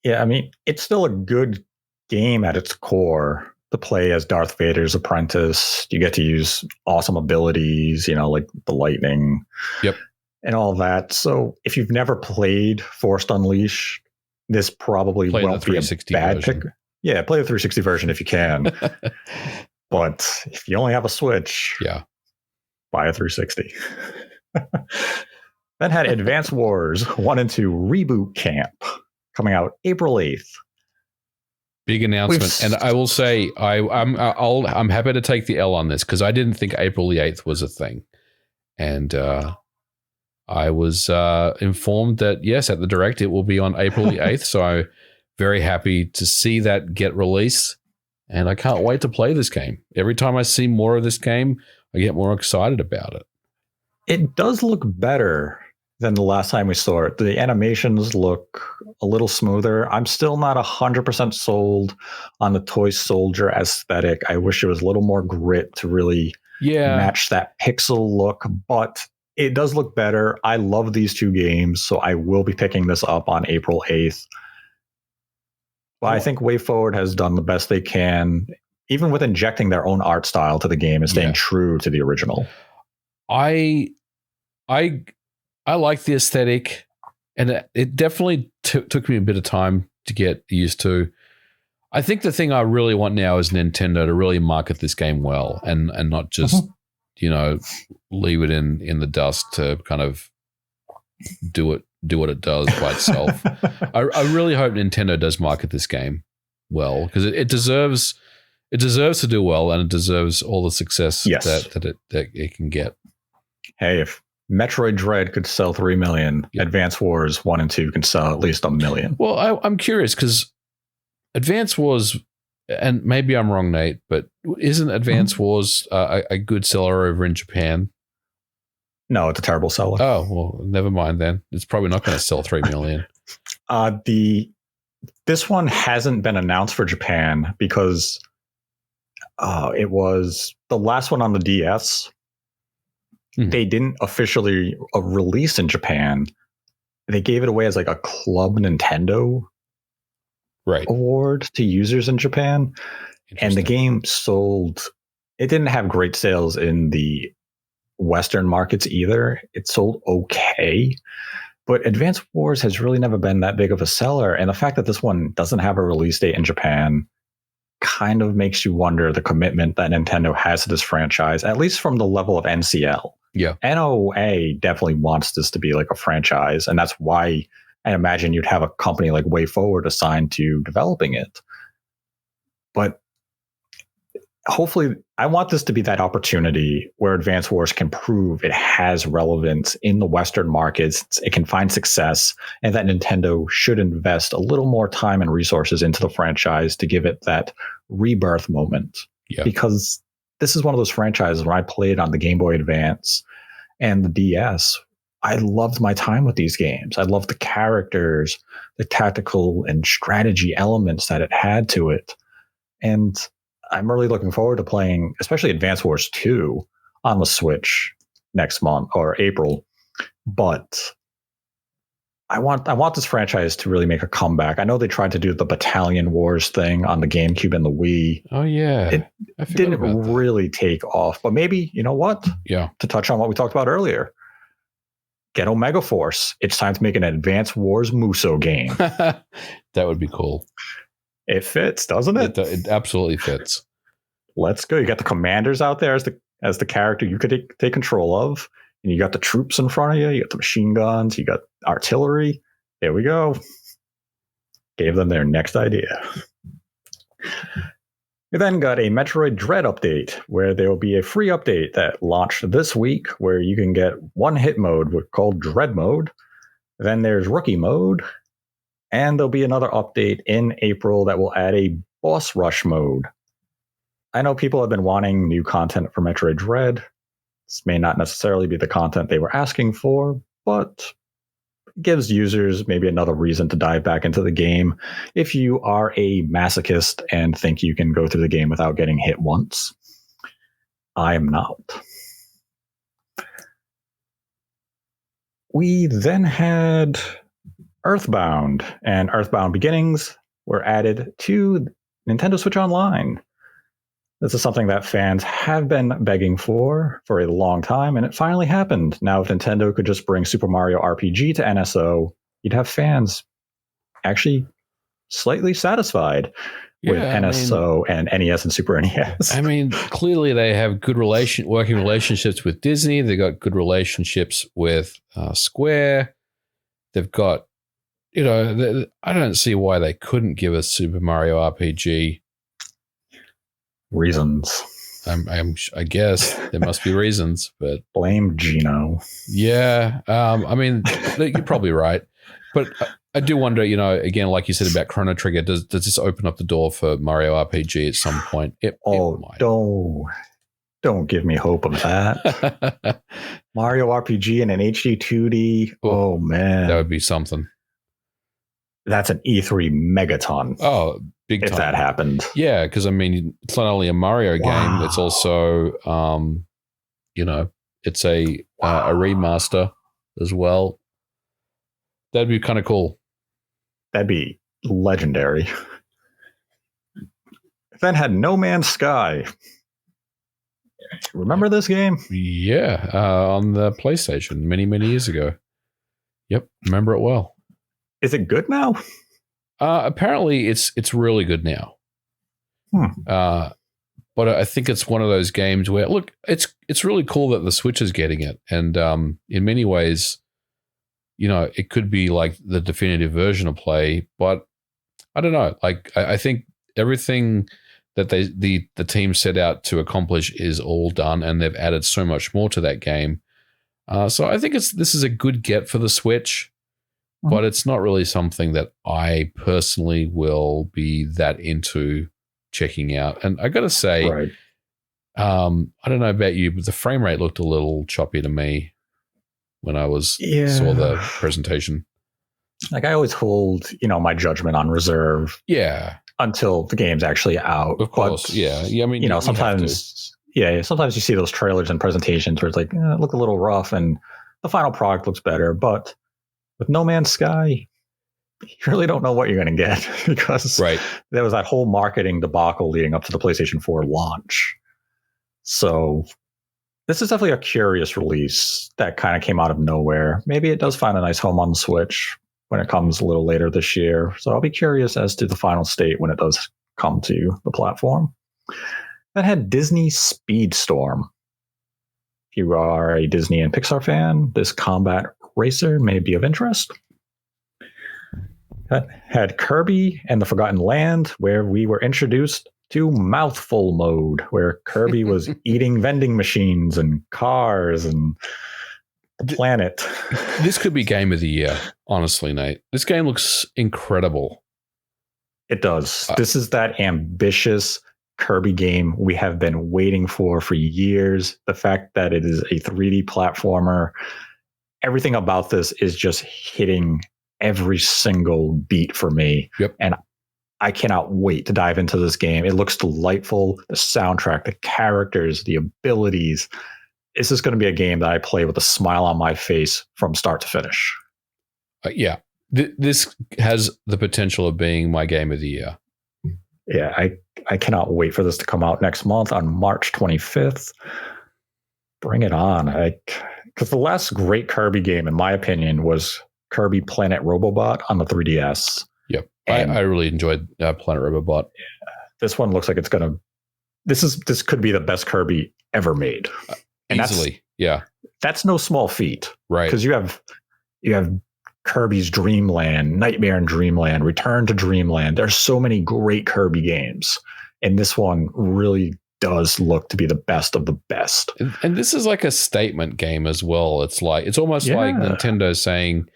[SPEAKER 1] Yeah, I mean, it's still a good game at its core to play as Darth Vader's apprentice. You get to use awesome abilities, you know, like the lightning.
[SPEAKER 2] Yep.
[SPEAKER 1] And all that. So if you've never played Force Unleashed, this probably won't be a bad pick. Yeah, play the 360 version if you can. But if you only have a Switch, buy a 360. Then had Advance Wars 1 and 2 Reboot Camp coming out April 8th.
[SPEAKER 2] Big announcement. And I will say, I'm happy to take the L on this because I didn't think April the 8th was a thing. And I was informed that, yes, at the Direct, it will be on April the 8th. So very happy to see that get released, and I can't wait to play this game. Every time I see more of this game, I get more excited about it.
[SPEAKER 1] It does look better than the last time we saw it. The animations look a little smoother. I'm still not 100% sold on the toy soldier aesthetic. I wish there was a little more grit to really match that pixel look, but it does look better. I love these two games, so I will be picking this up on April 8th. But I think WayForward has done the best they can, even with injecting their own art style to the game and staying true to the original.
[SPEAKER 2] I like the aesthetic, and it definitely took me a bit of time to get used to. I think the thing I really want now is Nintendo to really market this game well, and not just leave it in the dust to kind of do what it does by itself. I really hope Nintendo does market this game well, because it deserves to do well, and it deserves all the success that it can get. Hey,
[SPEAKER 1] if Metroid Dread could sell 3 million, Advance Wars 1 and 2 can sell at least 1 million.
[SPEAKER 2] Well, I'm curious, because Advance Wars, and maybe I'm wrong, Nate, but isn't Advance Wars a good seller over in Japan?
[SPEAKER 1] No, it's a terrible seller.
[SPEAKER 2] Oh, well, never mind then. It's probably not going to sell 3 million.
[SPEAKER 1] This one hasn't been announced for Japan because it was the last one on the DS. They didn't officially release in Japan. They gave it away as like a Club Nintendo award to users in Japan. And the game sold, it didn't have great sales in the Western markets either. It sold okay, but Advance Wars has really never been that big of a seller. And the fact that this one doesn't have a release date in Japan kind of makes you wonder the commitment that Nintendo has to this franchise, at least from the level of NCL.
[SPEAKER 2] Yeah.
[SPEAKER 1] NOA definitely wants this to be like a franchise, and that's why I imagine you'd have a company like WayForward assigned to developing it. But hopefully, I want this to be that opportunity where Advance Wars can prove it has relevance in the Western markets, it can find success, and that Nintendo should invest a little more time and resources into the franchise to give it that rebirth moment.
[SPEAKER 2] Yeah.
[SPEAKER 1] Because this is one of those franchises when I played on the Game Boy Advance and the DS, I loved my time with these games. I loved the characters, the tactical and strategy elements that it had to it. And I'm really looking forward to playing, especially Advance Wars 2 on the Switch next month or April. But I want this franchise to really make a comeback. I know they tried to do the Battalion Wars thing on the GameCube and the Wii.
[SPEAKER 2] Oh, yeah.
[SPEAKER 1] It didn't really take off. But maybe, you know what?
[SPEAKER 2] Yeah.
[SPEAKER 1] To touch on what we talked about earlier, get Omega Force. It's time to make an Advance Wars Muso game.
[SPEAKER 2] That would be cool.
[SPEAKER 1] It fits, doesn't it?
[SPEAKER 2] It absolutely fits.
[SPEAKER 1] Let's go. You got the commanders out there as the character you could take control of. And you got the troops in front of you. You got the machine guns. You got artillery. There we go. Gave them their next idea. We then got a Metroid Dread update, where there will be a free update that launched this week, where you can get one hit mode called Dread Mode. Then there's Rookie Mode. And there'll be another update in April that will add a Boss Rush mode. I know people have been wanting new content for Metroid Dread. This may not necessarily be the content they were asking for, but it gives users maybe another reason to dive back into the game if you are a masochist and think you can go through the game without getting hit once. I am not. We then had Earthbound, and Earthbound Beginnings were added to Nintendo Switch Online. This is something that fans have been begging for a long time, and it finally happened. Now, if Nintendo could just bring Super Mario RPG to NSO, you'd have fans actually slightly satisfied with NSO and NES and Super NES.
[SPEAKER 2] I mean, clearly they have good working relationships with Disney. They've got good relationships with Square. They've got, I don't see why they couldn't give us Super Mario RPG.
[SPEAKER 1] Reasons.
[SPEAKER 2] I guess there must be reasons, but
[SPEAKER 1] blame Gino.
[SPEAKER 2] Yeah. I mean, you're probably right. But I do wonder, again, like you said about Chrono Trigger, does this open up the door for Mario RPG at some point? It might.
[SPEAKER 1] Don't give me hope of that. Mario RPG and an HD 2D. Oh man,
[SPEAKER 2] that would be something.
[SPEAKER 1] That's an E3 megaton.
[SPEAKER 2] Oh, big time.
[SPEAKER 1] If that happened.
[SPEAKER 2] Yeah, because it's not only a Mario game, it's also, it's a remaster as well. That'd be kind of cool.
[SPEAKER 1] That'd be legendary. Then had No Man's Sky. Remember this game?
[SPEAKER 2] Yeah, on the PlayStation many, many years ago. Yep, remember it well.
[SPEAKER 1] Is it good now?
[SPEAKER 2] Apparently, it's really good now. But I think it's one of those games where, look, it's really cool that the Switch is getting it, and in many ways, it could be like the definitive version of play. But I don't know. Like I think everything that the team set out to accomplish is all done, and they've added so much more to that game. So I think this is a good get for the Switch. But it's not really something that I personally will be that into checking out. And I got to say,
[SPEAKER 1] right.
[SPEAKER 2] I don't know about you, but the frame rate looked a little choppy to me when I saw the presentation.
[SPEAKER 1] Like I always hold, my judgment on reserve.
[SPEAKER 2] Yeah.
[SPEAKER 1] Until the game's actually out.
[SPEAKER 2] Of course. But, yeah. I mean,
[SPEAKER 1] sometimes you see those trailers and presentations where it's like, it look a little rough and the final product looks better, but with No Man's Sky, you really don't know what you're going to get because there was that whole marketing debacle leading up to the PlayStation 4 launch. So this is definitely a curious release that kind of came out of nowhere. Maybe it does find a nice home on the Switch when it comes a little later this year. So I'll be curious as to the final state when it does come to the platform. That had Disney Speedstorm. If you are a Disney and Pixar fan, this combat racer may be of interest. That had Kirby and the Forgotten Land, where we were introduced to mouthful mode, where Kirby was eating vending machines and cars and the planet.
[SPEAKER 2] This could be game of the year, honestly, Nate. This game looks incredible.
[SPEAKER 1] It does. This is that ambitious Kirby game we have been waiting for years. The fact that it is a 3D platformer, everything about this is just hitting every single beat for me.
[SPEAKER 2] Yep.
[SPEAKER 1] And I cannot wait to dive into this game. It looks delightful. The soundtrack, the characters, the abilities. This is going to be a game that I play with a smile on my face from start to finish.
[SPEAKER 2] Yeah. This has the potential of being my game of the year.
[SPEAKER 1] Yeah, I cannot wait for this to come out next month on March 25th. Bring it on. Because the last great Kirby game, in my opinion, was Kirby Planet Robobot on the 3DS.
[SPEAKER 2] Yep. I really enjoyed Planet Robobot.
[SPEAKER 1] This one looks like it's going to... This could be the best Kirby ever made. And
[SPEAKER 2] easily, yeah.
[SPEAKER 1] That's no small feat.
[SPEAKER 2] Right.
[SPEAKER 1] Because you have Kirby's Dream Land, Nightmare in Dreamland, Return to Dreamland. There's so many great Kirby games. And this one really does look to be the best of the best.
[SPEAKER 2] And this is like a statement game as well. It's almost like Nintendo saying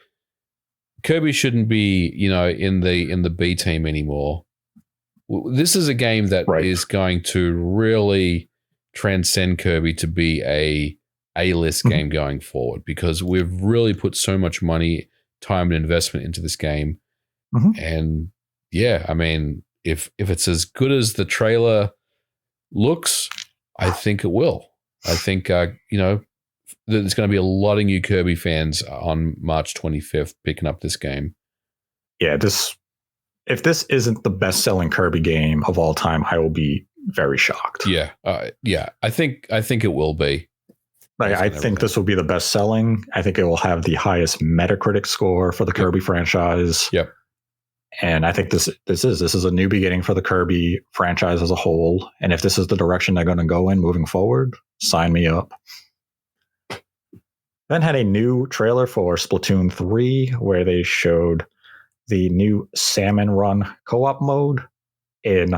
[SPEAKER 2] Kirby shouldn't be, in the B team anymore. This is a game that is going to really transcend Kirby to be a A-list game going forward, because we've really put so much money, time, and investment into this game. And yeah, I mean, if it's as good as the trailer looks, I think it will. I think there's going to be a lot of new Kirby fans on March 25th picking up this game.
[SPEAKER 1] Yeah, if this isn't the best-selling Kirby game of all time, I will be very shocked.
[SPEAKER 2] Yeah, I think it will be.
[SPEAKER 1] I think this will be the best-selling. I think it will have the highest Metacritic score for the Kirby franchise.
[SPEAKER 2] Yep.
[SPEAKER 1] And I think this is a new beginning for the Kirby franchise as a whole. And if this is the direction they're going to go in moving forward, sign me up. Then had a new trailer for Splatoon 3 where they showed the new Salmon Run co-op mode. In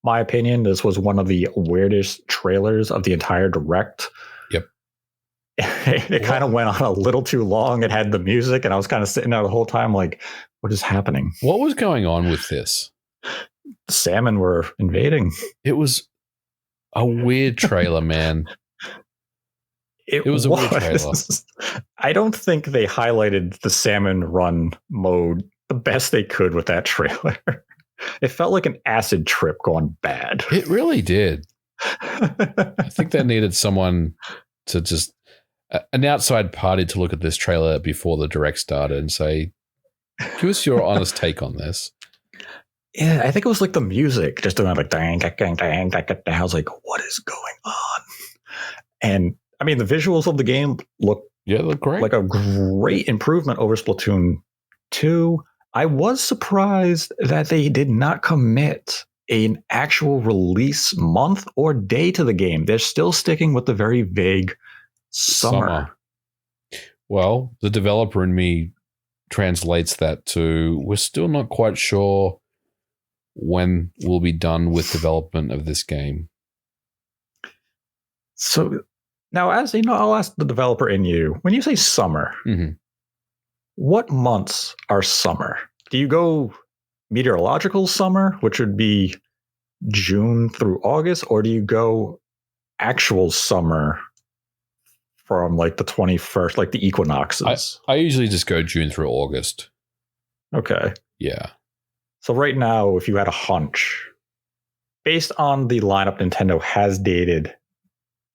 [SPEAKER 1] my opinion, this was one of the weirdest trailers of the entire Direct.
[SPEAKER 2] Yep.
[SPEAKER 1] It kind of went on a little too long. It had the music, and I was kind of sitting there the whole time like, what is happening?
[SPEAKER 2] What was going on with this?
[SPEAKER 1] The salmon were invading.
[SPEAKER 2] It was a weird trailer, man.
[SPEAKER 1] It was a weird trailer. I don't think they highlighted the salmon run mode the best they could with that trailer. It felt like an acid trip gone bad.
[SPEAKER 2] It really did. I think they needed someone to just an outside party to look at this trailer before the direct started and say, give us your honest take on this.
[SPEAKER 1] Yeah, I think it was like the music just doing like dang, dang, dang, dang, dang. I was like, what is going on? And I mean, the visuals of the game look
[SPEAKER 2] great.
[SPEAKER 1] Like a great improvement over Splatoon 2. I was surprised that they did not commit an actual release month or day to the game. They're still sticking with the very vague summer.
[SPEAKER 2] Well, the developer in me translates that to, we're still not quite sure when we'll be done with development of this game.
[SPEAKER 1] So now, as you know, I'll ask the developer in you, when you say summer, what months are summer? Do you go meteorological summer, which would be June through August, or do you go actual summer from like the 21st, like the equinoxes?
[SPEAKER 2] I usually just go June through August.
[SPEAKER 1] Okay.
[SPEAKER 2] Yeah.
[SPEAKER 1] So right now, if you had a hunch, based on the lineup Nintendo has dated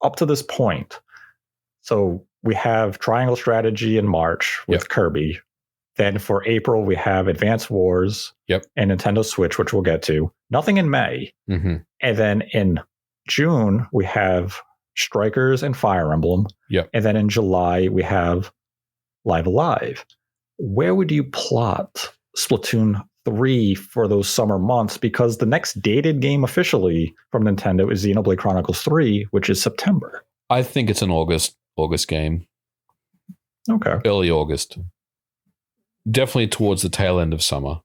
[SPEAKER 1] up to this point, so we have Triangle Strategy in March with Kirby. Then for April, we have Advance Wars and Nintendo Switch, which we'll get to. Nothing in May. And then in June, we have Strikers and Fire Emblem. And then in July, we have Live Alive. Where would you plot Splatoon 3 for those summer months? Because the next dated game officially from Nintendo is Xenoblade Chronicles 3, which is September.
[SPEAKER 2] I think it's an August game.
[SPEAKER 1] Okay.
[SPEAKER 2] Early August. Definitely towards the tail end of summer.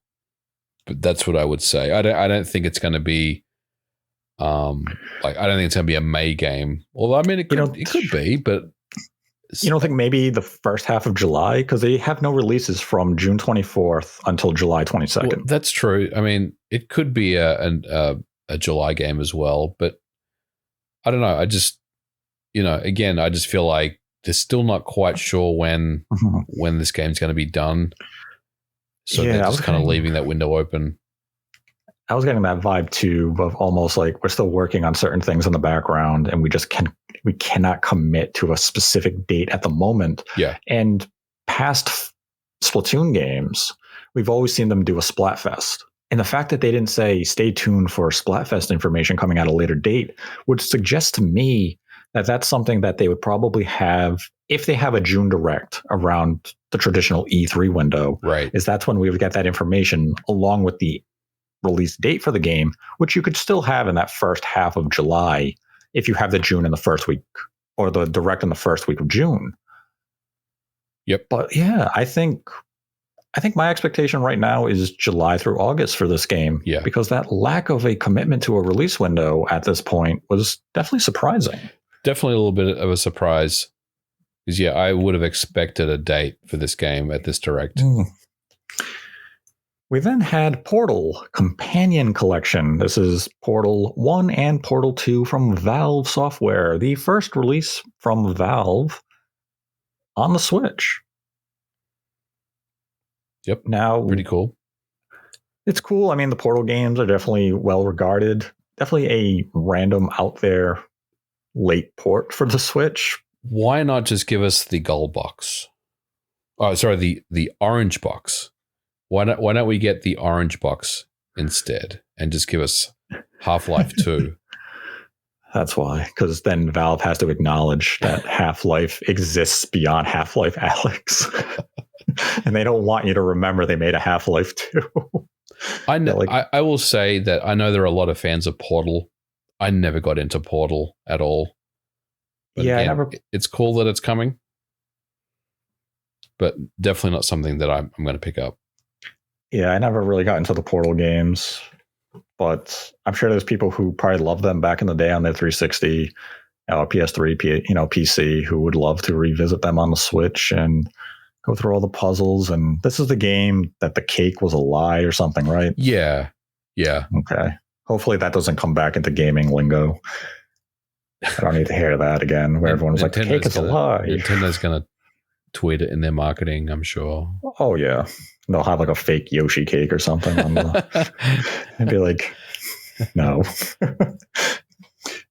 [SPEAKER 2] But that's what I would say. I don't think it's going to be I don't think it's going to be a May game. Although I mean it could be, but
[SPEAKER 1] you don't think maybe the first half of July, because they have no releases from June 24th until July 22nd.
[SPEAKER 2] Well, that's true. I mean, it could be a July game as well, but I don't know. I just again, I just feel like they're still not quite sure when this game's going to be done. So they're just kind of leaving that window open.
[SPEAKER 1] I was getting that vibe too, of almost like we're still working on certain things in the background, and we cannot commit to a specific date at the moment.
[SPEAKER 2] Yeah.
[SPEAKER 1] And past Splatoon games, we've always seen them do a Splatfest. And the fact that they didn't say stay tuned for Splatfest information coming at a later date would suggest to me that that's something that they would probably have if they have a June Direct around the traditional E3 window.
[SPEAKER 2] Right.
[SPEAKER 1] That's when we would get that information along with the release date for the game, which you could still have in that first half of July if you have the June in the first week or the Direct in the first week of June.
[SPEAKER 2] Yep.
[SPEAKER 1] But yeah, I think my expectation right now is July through August for this game.
[SPEAKER 2] Yeah.
[SPEAKER 1] Because that lack of a commitment to a release window at this point was definitely surprising.
[SPEAKER 2] Definitely a little bit of a surprise. Because I would have expected a date for this game at this Direct.
[SPEAKER 1] We then had Portal Companion Collection. This is Portal 1 and Portal 2 from Valve Software, the first release from Valve on the Switch.
[SPEAKER 2] Yep.
[SPEAKER 1] Now,
[SPEAKER 2] pretty cool.
[SPEAKER 1] It's cool. I mean, the Portal games are definitely well regarded. Definitely a random out there late port for the Switch.
[SPEAKER 2] Why not just give us the gold box? Oh, sorry, the orange box. Why don't we get the orange box instead and just give us Half-Life 2?
[SPEAKER 1] That's why, because then Valve has to acknowledge that Half-Life exists beyond Half-Life Alyx. And they don't want you to remember they made a Half-Life 2.
[SPEAKER 2] I know. I will say that I know there are a lot of fans of Portal. I never got into Portal at all. But again, it's cool that it's coming. But definitely not something that I'm going to pick up.
[SPEAKER 1] Yeah, I never really got into the Portal games, but I'm sure there's people who probably loved them back in the day on their 360 PS3, PC, who would love to revisit them on the Switch and go through all the puzzles. And this is the game that the cake was a lie or something, right?
[SPEAKER 2] Yeah.
[SPEAKER 1] Okay. Hopefully that doesn't come back into gaming lingo. I don't need to hear that again, where everyone's like, the cake is a lie.
[SPEAKER 2] Nintendo's going to tweet it in their marketing, I'm sure.
[SPEAKER 1] Oh, yeah. They'll have like a fake Yoshi cake or something on the and be like, no.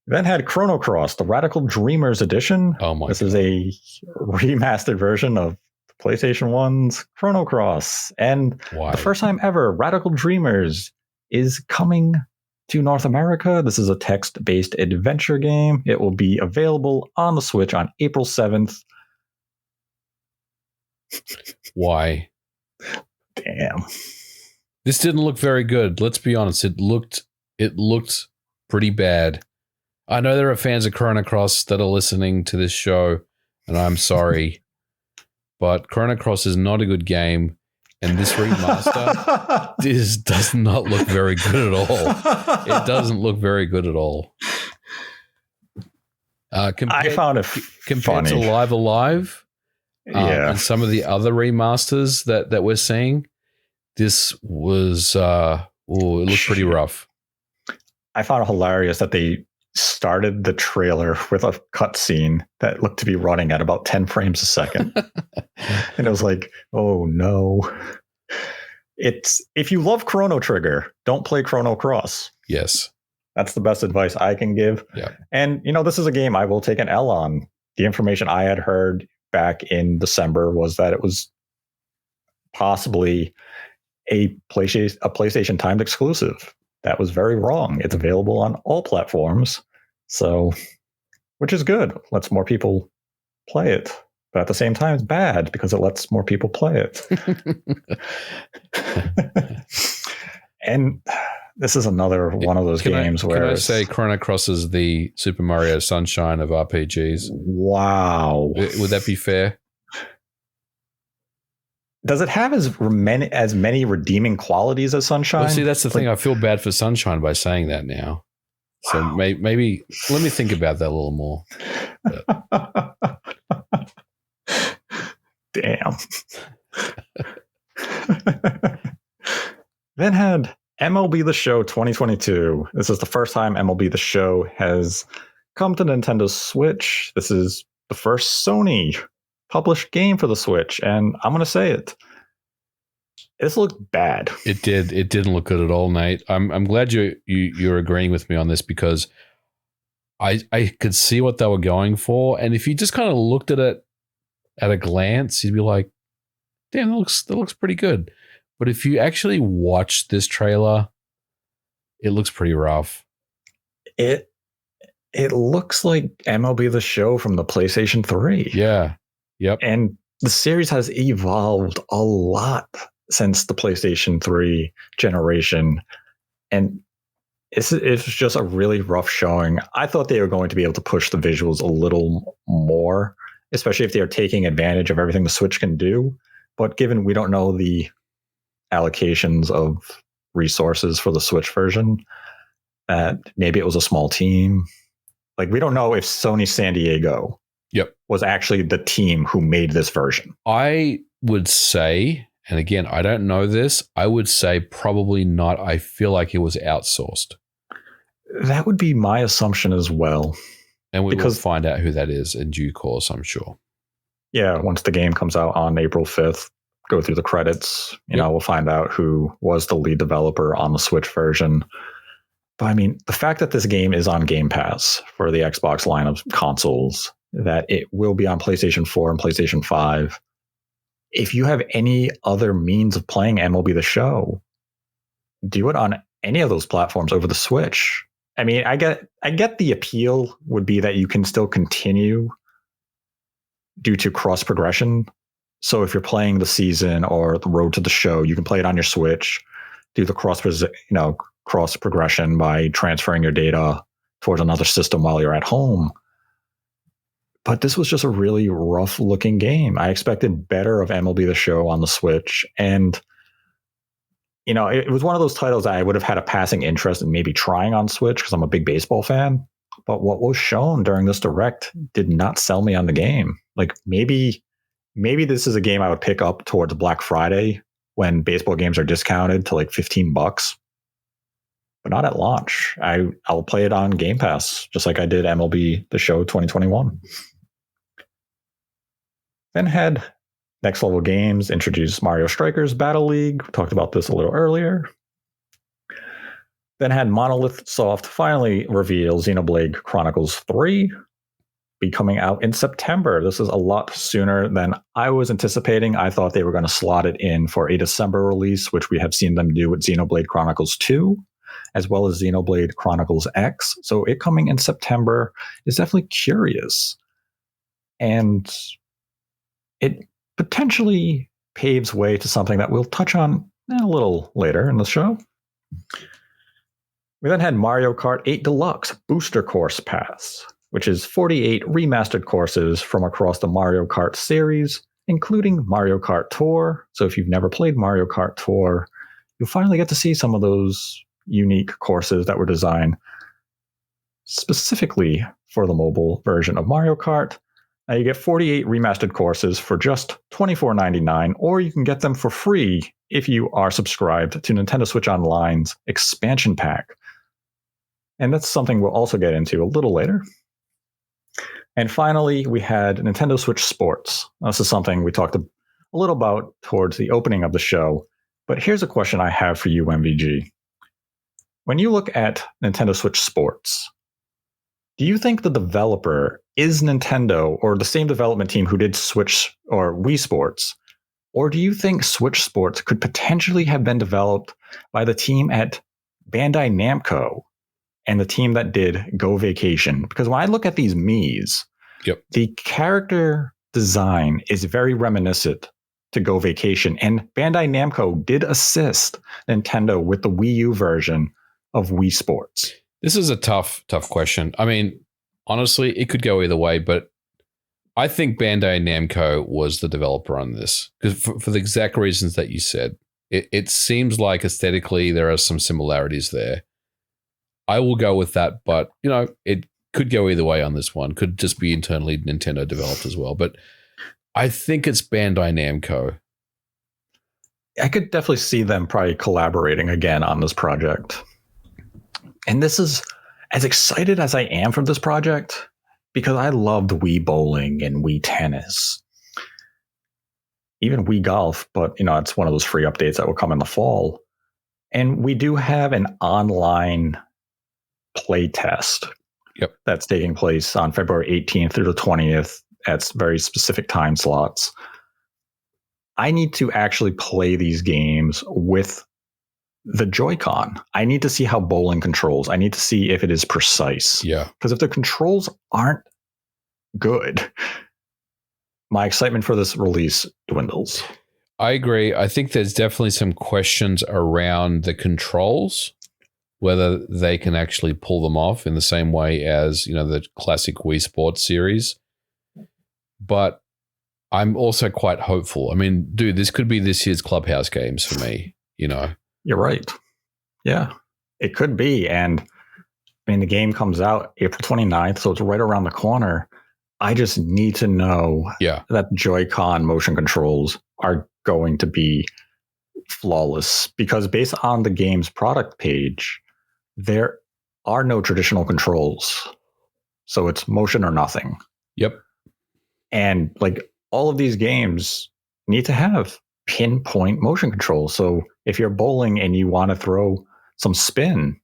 [SPEAKER 1] Then had Chrono Cross, the Radical Dreamers edition.
[SPEAKER 2] Oh my!
[SPEAKER 1] This is a remastered version of PlayStation 1's Chrono Cross, and the first time ever, Radical Dreamers is coming to North America. This is a text-based adventure game. It will be available on the Switch on April 7th.
[SPEAKER 2] Why?
[SPEAKER 1] Damn.
[SPEAKER 2] This didn't look very good. Let's be honest. It looked pretty bad. I know there are fans of Chrono Cross that are listening to this show, and I'm sorry, but Chrono Cross is not a good game, and this remaster does not look very good at all. It doesn't look very good at all.
[SPEAKER 1] I found it
[SPEAKER 2] compared to Live Alive, and some of the other remasters that we're seeing, this was it looked pretty rough.
[SPEAKER 1] I found it hilarious that they started the trailer with a cutscene that looked to be running at about 10 frames a second. And it was like, oh no. If you love Chrono Trigger, don't play Chrono Cross.
[SPEAKER 2] Yes.
[SPEAKER 1] That's the best advice I can give.
[SPEAKER 2] Yeah.
[SPEAKER 1] And, this is a game I will take an L on. The information I had heard back in December was that it was possibly a PlayStation timed exclusive. That was very wrong. It's available on all platforms, which is good. Lets more people play it. But at the same time, it's bad because it lets more people play it. And this is another one of those games where...
[SPEAKER 2] Can I say Chrono Cross is the Super Mario Sunshine of RPGs?
[SPEAKER 1] Wow.
[SPEAKER 2] Would that be fair?
[SPEAKER 1] Does it have as many redeeming qualities as Sunshine?
[SPEAKER 2] Well, see, that's the thing. I feel bad for Sunshine by saying that now. So maybe let me think about that a little more.
[SPEAKER 1] Damn. Then had MLB The Show 2022. This is the first time MLB The Show has come to Nintendo Switch. This is the first Sony published game for the Switch, and I'm going to say it. This looked bad.
[SPEAKER 2] It did. It didn't look good at all, Nate. I'm glad you're agreeing with me on this because I could see what they were going for, and if you just kind of looked at it at a glance, you'd be like, "Damn, that looks pretty good." But if you actually watch this trailer, it looks pretty rough.
[SPEAKER 1] It looks like MLB The Show from the PlayStation 3.
[SPEAKER 2] Yeah. Yep.
[SPEAKER 1] And the series has evolved a lot since the PlayStation 3 generation. And it's just a really rough showing. I thought they were going to be able to push the visuals a little more, especially if they are taking advantage of everything the Switch can do. But given we don't know the allocations of resources for the Switch version, that maybe it was a small team. Like, we don't know if Sony San Diego was actually the team who made this version.
[SPEAKER 2] I would say, and again, I don't know this, I would say probably not. I feel like it was outsourced.
[SPEAKER 1] That would be my assumption as well.
[SPEAKER 2] And we will find out who that is in due course, I'm sure.
[SPEAKER 1] Yeah, once the game comes out on April 5th, go through the credits, we'll find out who was the lead developer on the Switch version. But I mean, the fact that this game is on Game Pass for the Xbox line of consoles, that it will be on PlayStation 4 and PlayStation 5. If you have any other means of playing MLB The Show, do it on any of those platforms over the Switch. I mean, I get the appeal would be that you can still continue due to cross progression. So if you're playing the season or the road to the show, you can play it on your Switch, do the cross progression by transferring your data towards another system while you're at home. But this was just a really rough looking game. I expected better of MLB The Show on the Switch. And, it was one of those titles I would have had a passing interest in maybe trying on Switch because I'm a big baseball fan. But what was shown during this direct did not sell me on the game. Like maybe this is a game I would pick up towards Black Friday when baseball games are discounted to like $15, but not at launch. I'll play it on Game Pass, just like I did MLB The Show 2021. Then had Next Level Games introduce Mario Strikers Battle League. We talked about this a little earlier. Then had Monolith Soft finally reveal Xenoblade Chronicles 3, be coming out in September. This is a lot sooner than I was anticipating. I thought they were going to slot it in for a December release, which we have seen them do with Xenoblade Chronicles 2, as well as Xenoblade Chronicles X. So it coming in September is definitely curious. And it potentially paves way to something that we'll touch on a little later in the show. We then had Mario Kart 8 Deluxe Booster Course Pass, which is 48 remastered courses from across the Mario Kart series, including Mario Kart Tour. So if you've never played Mario Kart Tour, you'll finally get to see some of those unique courses that were designed specifically for the mobile version of Mario Kart. Now you get 48 remastered courses for just $24.99, or you can get them for free if you are subscribed to Nintendo Switch Online's expansion pack. And that's something we'll also get into a little later. And finally, we had Nintendo Switch Sports. This is something we talked a little about towards the opening of the show. But here's a question I have for you, MVG. When you look at Nintendo Switch Sports, do you think the developer is Nintendo or the same development team who did Switch or Wii Sports? Or do you think Switch Sports could potentially have been developed by the team at Bandai Namco and the team that did Go Vacation? Because when I look at these Miis, the character design is very reminiscent to Go Vacation. And Bandai Namco did assist Nintendo with the Wii U version of Wii Sports.
[SPEAKER 2] This is a tough question. I mean, honestly, it could go either way, but I think Bandai Namco was the developer on this because for the exact reasons that you said. It seems like aesthetically there are some similarities there. I will go with that, but it could go either way on this one. Could just be internally Nintendo developed as well, but I think it's Bandai Namco.
[SPEAKER 1] I could definitely see them probably collaborating again on this project. And this is as excited as I am for this project because I loved Wii Bowling and Wii Tennis, even Wii Golf, but it's one of those free updates that will come in the fall. And we do have an online play test that's taking place on February 18th through the 20th at very specific time slots. I need to actually play these games with the Joy-Con. I need to see how bowling controls. I need to see if it is precise.
[SPEAKER 2] Yeah.
[SPEAKER 1] Because if the controls aren't good, my excitement for this release dwindles.
[SPEAKER 2] I agree. I think there's definitely some questions around the controls, whether they can actually pull them off in the same way as, the classic Wii Sports series. But I'm also quite hopeful. I mean, dude, this could be this year's Clubhouse games for me,
[SPEAKER 1] You're right. Yeah, it could be. And the game comes out April 29th, so it's right around the corner. I just need to know that Joy-Con motion controls are going to be flawless because based on the game's product page, there are no traditional controls. So it's motion or nothing.
[SPEAKER 2] Yep.
[SPEAKER 1] And all of these games need to have pinpoint motion control. So if you're bowling and you want to throw some spin,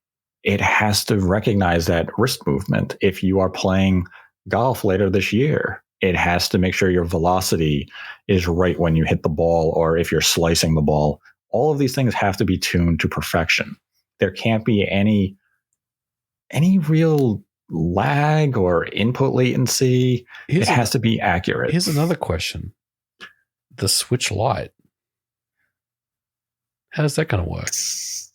[SPEAKER 1] it has to recognize that wrist movement. If you are playing golf later this year, it has to make sure your velocity is right when you hit the ball or if you're slicing the ball. All of these things have to be tuned to perfection. There can't be any real lag or input latency. It has to be accurate.
[SPEAKER 2] Here's another question. The Switch Lite. How's that going to work?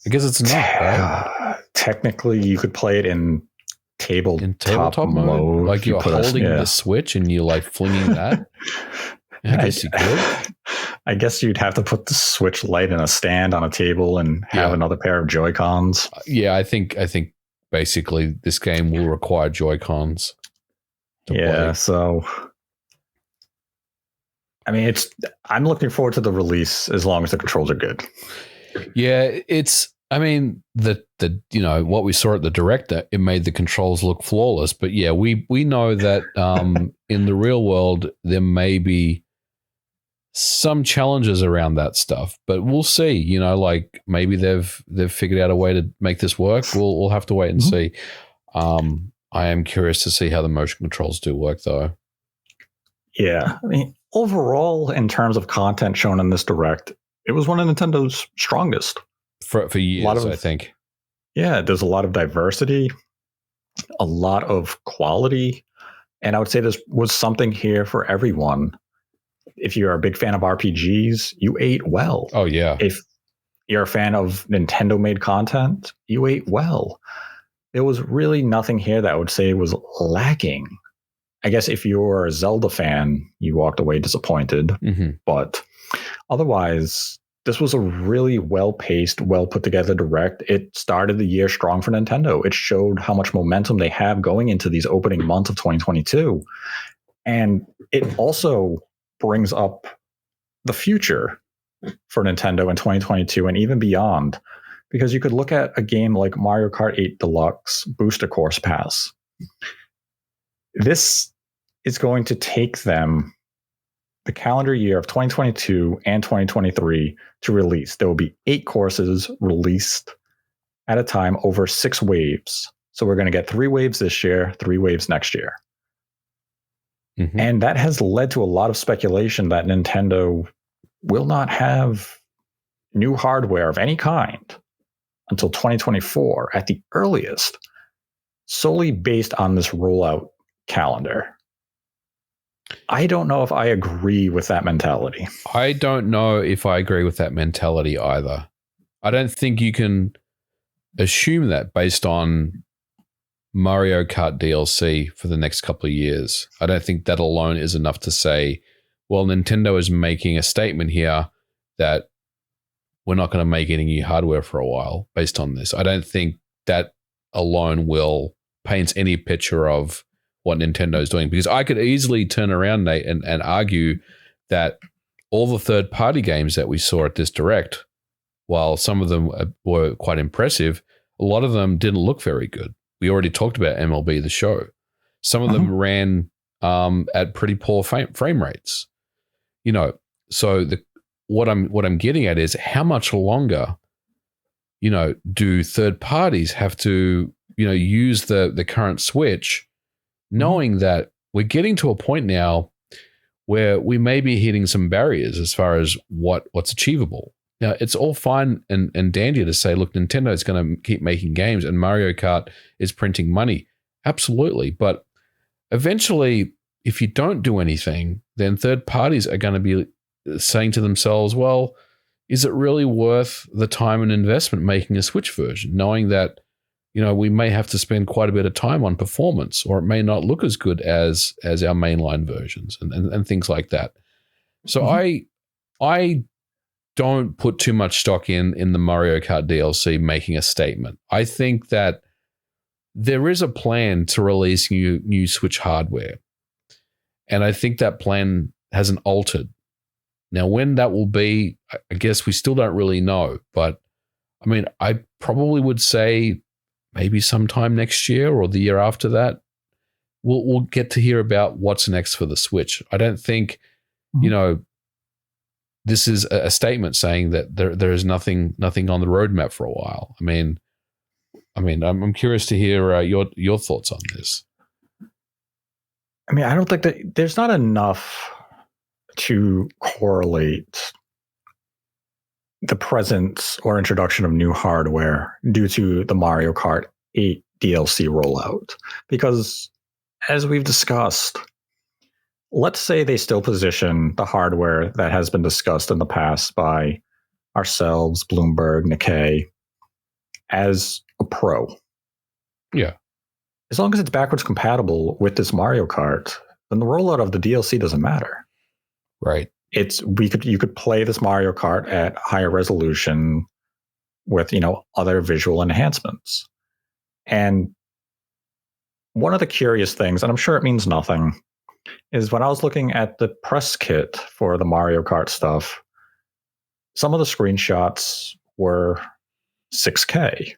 [SPEAKER 2] I guess it's not, right?
[SPEAKER 1] Technically, you could play it in tabletop mode.
[SPEAKER 2] Like you're holding the Switch and you're flinging that? I guess you could.
[SPEAKER 1] I guess you'd have to put the Switch Lite in a stand on a table and have another pair of Joy-Cons.
[SPEAKER 2] Yeah, I think basically this game will require Joy-Cons to play.
[SPEAKER 1] So I mean, I'm looking forward to the release as long as the controls are good.
[SPEAKER 2] Yeah, I mean, the what we saw at the Direct, it made the controls look flawless. But yeah, we know that in the real world there may be some challenges around that stuff, but we'll see. Like maybe they've figured out a way to make this work. We'll have to wait and see. I am curious to see how the motion controls do work, though.
[SPEAKER 1] Yeah, I mean, overall, in terms of content shown in this Direct, it was one of Nintendo's strongest
[SPEAKER 2] for years, I think.
[SPEAKER 1] Yeah, there's a lot of diversity, a lot of quality, and I would say this was something here for everyone. If you're a big fan of RPGs, you ate well.
[SPEAKER 2] Oh, yeah.
[SPEAKER 1] If you're a fan of Nintendo-made content, you ate well. There was really nothing here that I would say was lacking. I guess if you're a Zelda fan, you walked away disappointed. But otherwise, this was a really well-paced, well-put-together Direct. It started the year strong for Nintendo. It showed how much momentum they have going into these opening months of 2022. And it also brings up the future for Nintendo in 2022 and even beyond. Because you could look at a game like Mario Kart 8 Deluxe Booster Course Pass. This is going to take them the calendar year of 2022 and 2023 to release. There will be 8 courses released at a time over 6 waves. So we're going to get 3 waves this year, 3 waves next year. And that has led to a lot of speculation that Nintendo will not have new hardware of any kind until 2024 at the earliest, solely based on this rollout calendar. I don't know if I agree with that mentality.
[SPEAKER 2] I don't know if I agree with that mentality either. I don't think you can assume that based on Mario Kart DLC for the next couple of years. I don't think that alone is enough to say, well, Nintendo is making a statement here that we're not going to make any new hardware for a while based on this. I don't think that alone will paint any picture of what Nintendo is doing, because I could easily turn around, Nate, and argue that all the third-party games that we saw at this Direct, while some of them were quite impressive, a lot of them didn't look very good. We already talked about MLB The Show. Some of them ran at pretty poor frame rates. So what I'm getting at is how much longer, do third parties have to, use the current Switch, knowing that we're getting to a point now where we may be hitting some barriers as far as what's achievable. Now, it's all fine and dandy to say, look, Nintendo is going to keep making games and Mario Kart is printing money. Absolutely. But eventually, if you don't do anything, then third parties are going to be saying to themselves, well, is it really worth the time and investment making a Switch version, knowing that, we may have to spend quite a bit of time on performance, or it may not look as good as our mainline versions and things like that. So I don't put too much stock in the Mario Kart DLC making a statement. I think that there is a plan to release new Switch hardware. And I think that plan hasn't altered. Now, when that will be, I guess we still don't really know. But, I mean, I probably would say maybe sometime next year or the year after that, we'll get to hear about what's next for the Switch. I don't think, this is a statement saying that there is nothing on the roadmap for a while. I mean, I'm curious to hear your thoughts on this.
[SPEAKER 1] I mean, I don't think that there's not enough to correlate the presence or introduction of new hardware due to the Mario Kart 8 DLC rollout. Because as we've discussed, let's say they still position the hardware that has been discussed in the past by ourselves, Bloomberg, Nikkei, as a pro.
[SPEAKER 2] Yeah.
[SPEAKER 1] As long as it's backwards compatible with this Mario Kart, then the rollout of the DLC doesn't matter.
[SPEAKER 2] Right.
[SPEAKER 1] You could play this Mario Kart at higher resolution with, other visual enhancements. And one of the curious things, and I'm sure it means nothing, is when I was looking at the press kit for the Mario Kart stuff, some of the screenshots were 6K.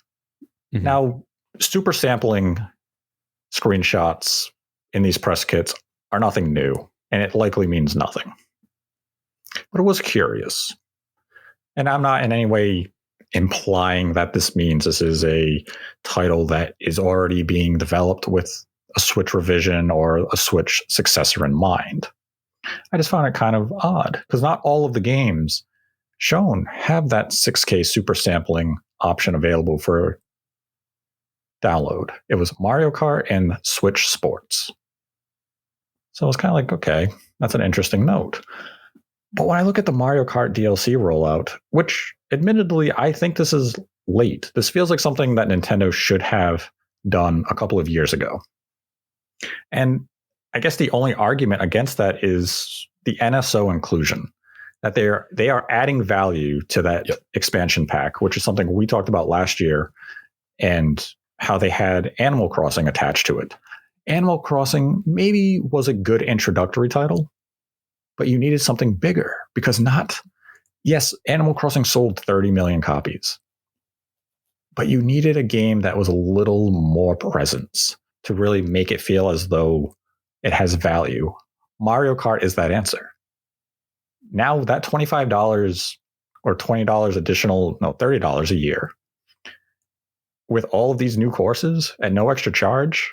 [SPEAKER 1] Mm-hmm. Now, super sampling screenshots in these press kits are nothing new, and it likely means nothing. But it was curious. And I'm not in any way implying that this means this is a title that is already being developed with a Switch revision or a Switch successor in mind. I just found it kind of odd because not all of the games shown have that 6K super sampling option available for download. It was Mario Kart and Switch Sports. So I was kind of like, okay, that's an interesting note. But when I look at the Mario Kart DLC rollout, which admittedly, I think this is late. This feels like something that Nintendo should have done a couple of years ago. And I guess the only argument against that is the NSO inclusion, that they are adding value to that expansion pack, which is something we talked about last year, and how they had Animal Crossing attached to it. Animal Crossing maybe was a good introductory title, but you needed something bigger because yes, Animal Crossing sold 30 million copies, but you needed a game that was a little more presence to really make it feel as though it has value. Mario Kart is that answer. Now that $25 or $20 additional, no, $30 a year, with all of these new courses at no extra charge,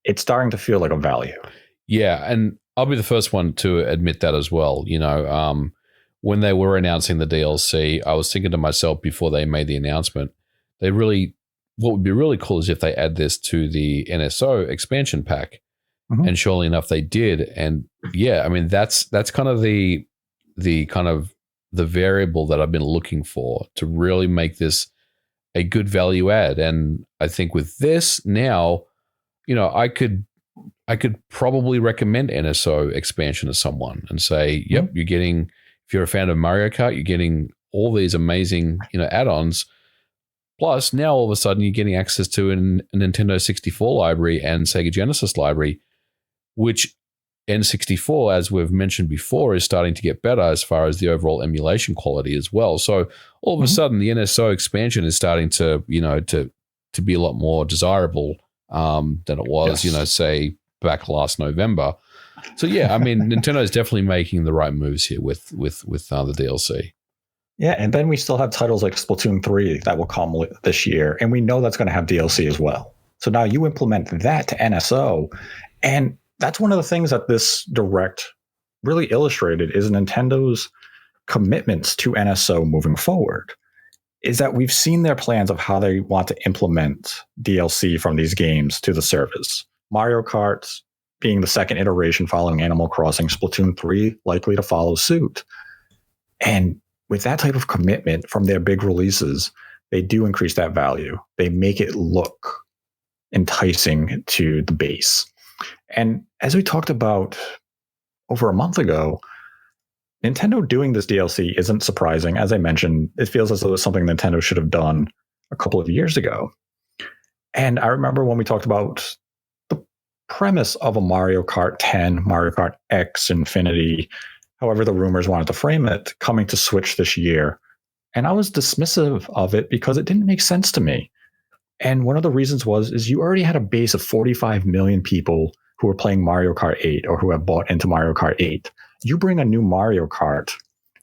[SPEAKER 1] it's starting to feel like a value.
[SPEAKER 2] Yeah, and I'll be the first one to admit that as well. You know, when they were announcing the DLC, I was thinking to myself before they made the announcement, what would be really cool is if they add this to the NSO expansion pack. Mm-hmm. And surely enough, they did. And yeah, I mean, that's kind of the variable that I've been looking for to really make this a good value add. And I think with this now, you know, I could probably recommend NSO expansion to someone and say, yep, mm-hmm. You're getting, if you're a fan of Mario Kart, you're getting all these amazing, you know, add-ons. Plus, now all of a sudden you're getting access to a Nintendo 64 library and Sega Genesis library, which N64, as we've mentioned before, is starting to get better as far as the overall emulation quality as well. So all of a sudden, the NSO expansion is starting to, you know, to be a lot more desirable than it was, you know, say back last November. So yeah, I mean, Nintendo is definitely making the right moves here with the DLC.
[SPEAKER 1] Yeah, and then we still have titles like Splatoon 3 that will come this year, and we know that's going to have DLC as well. So now you implement that to NSO, and that's one of the things that this Direct really illustrated is Nintendo's commitments to NSO moving forward, is that we've seen their plans of how they want to implement DLC from these games to the service. Mario Kart being the second iteration following Animal Crossing, Splatoon 3 likely to follow suit. And with that type of commitment from their big releases, they do increase that value. They make it look enticing to the base. And as we talked about over a month ago, Nintendo doing this DLC isn't surprising. As I mentioned, it feels as though it's something Nintendo should have done a couple of years ago. And I remember when we talked about the premise of a Mario Kart 10, Mario Kart X, Infinity, however the rumors wanted to frame it, coming to Switch this year. And I was dismissive of it because it didn't make sense to me. And one of the reasons is you already had a base of 45 million people who were playing Mario Kart 8 or who have bought into Mario Kart 8. You bring a new Mario Kart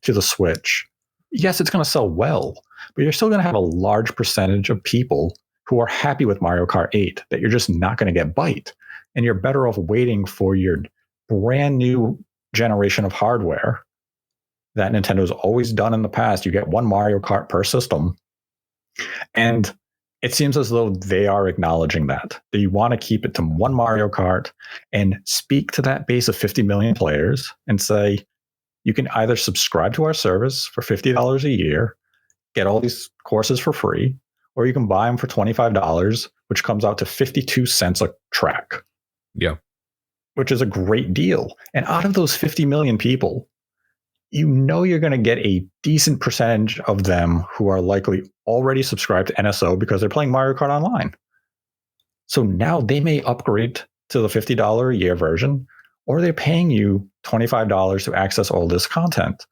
[SPEAKER 1] to the Switch. Yes, it's going to sell well, but you're still going to have a large percentage of people who are happy with Mario Kart 8 that you're just not going to get bite. And you're better off waiting for your brand new generation of hardware that Nintendo's always done in the past. You get one Mario Kart per system. And it seems as though they are acknowledging that you want to keep it to one Mario Kart and speak to that base of 50 million players and say, you can either subscribe to our service for $50 a year, get all these courses for free, or you can buy them for $25, which comes out to 52 cents a track.
[SPEAKER 2] Yeah.
[SPEAKER 1] Which is a great deal. And out of those 50 million people, you know you're going to get a decent percentage of them who are likely already subscribed to NSO because they're playing Mario Kart Online. So now they may upgrade to the $50 a year version, or they're paying you $25 to access all this content.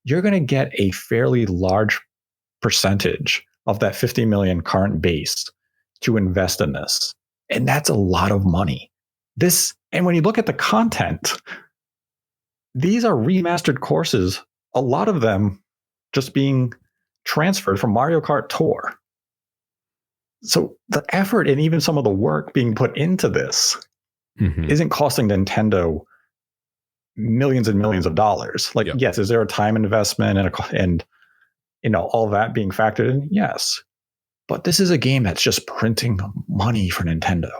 [SPEAKER 1] You're going to get a fairly large percentage of that 50 million current base to invest in this. And that's a lot of money. And when you look at the content, these are remastered courses, a lot of them just being transferred from Mario Kart Tour. So the effort and even some of the work being put into this isn't costing Nintendo millions and millions of dollars. Like, yes, is there a time investment and all that being factored in? Yes. But this is a game that's just printing money for Nintendo.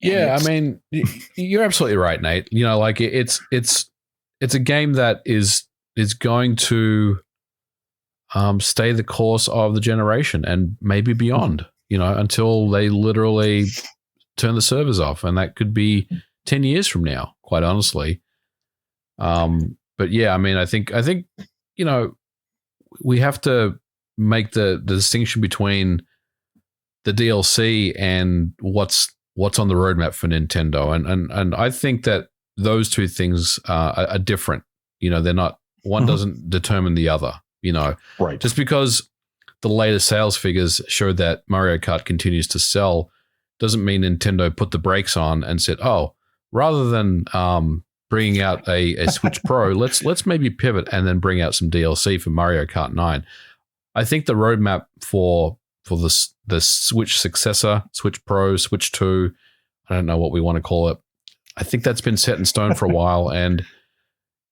[SPEAKER 2] Yeah, I mean, you're absolutely right, Nate. Like it's a game that is going to stay the course of the generation and maybe beyond, until they literally turn the servers off. And that could be 10 years from now, quite honestly. But yeah, I mean, I think, we have to make the distinction between the DLC and what's on the roadmap for Nintendo. And I think that those two things are different. They're not, one doesn't determine the other,
[SPEAKER 1] Right.
[SPEAKER 2] Just because the latest sales figures show that Mario Kart continues to sell doesn't mean Nintendo put the brakes on and said, oh, rather than bringing out a Switch Pro, let's maybe pivot and then bring out some DLC for Mario Kart 9. I think the roadmap for the Switch successor, Switch Pro, Switch 2, I don't know what we want to call it. I think that's been set in stone for a while. And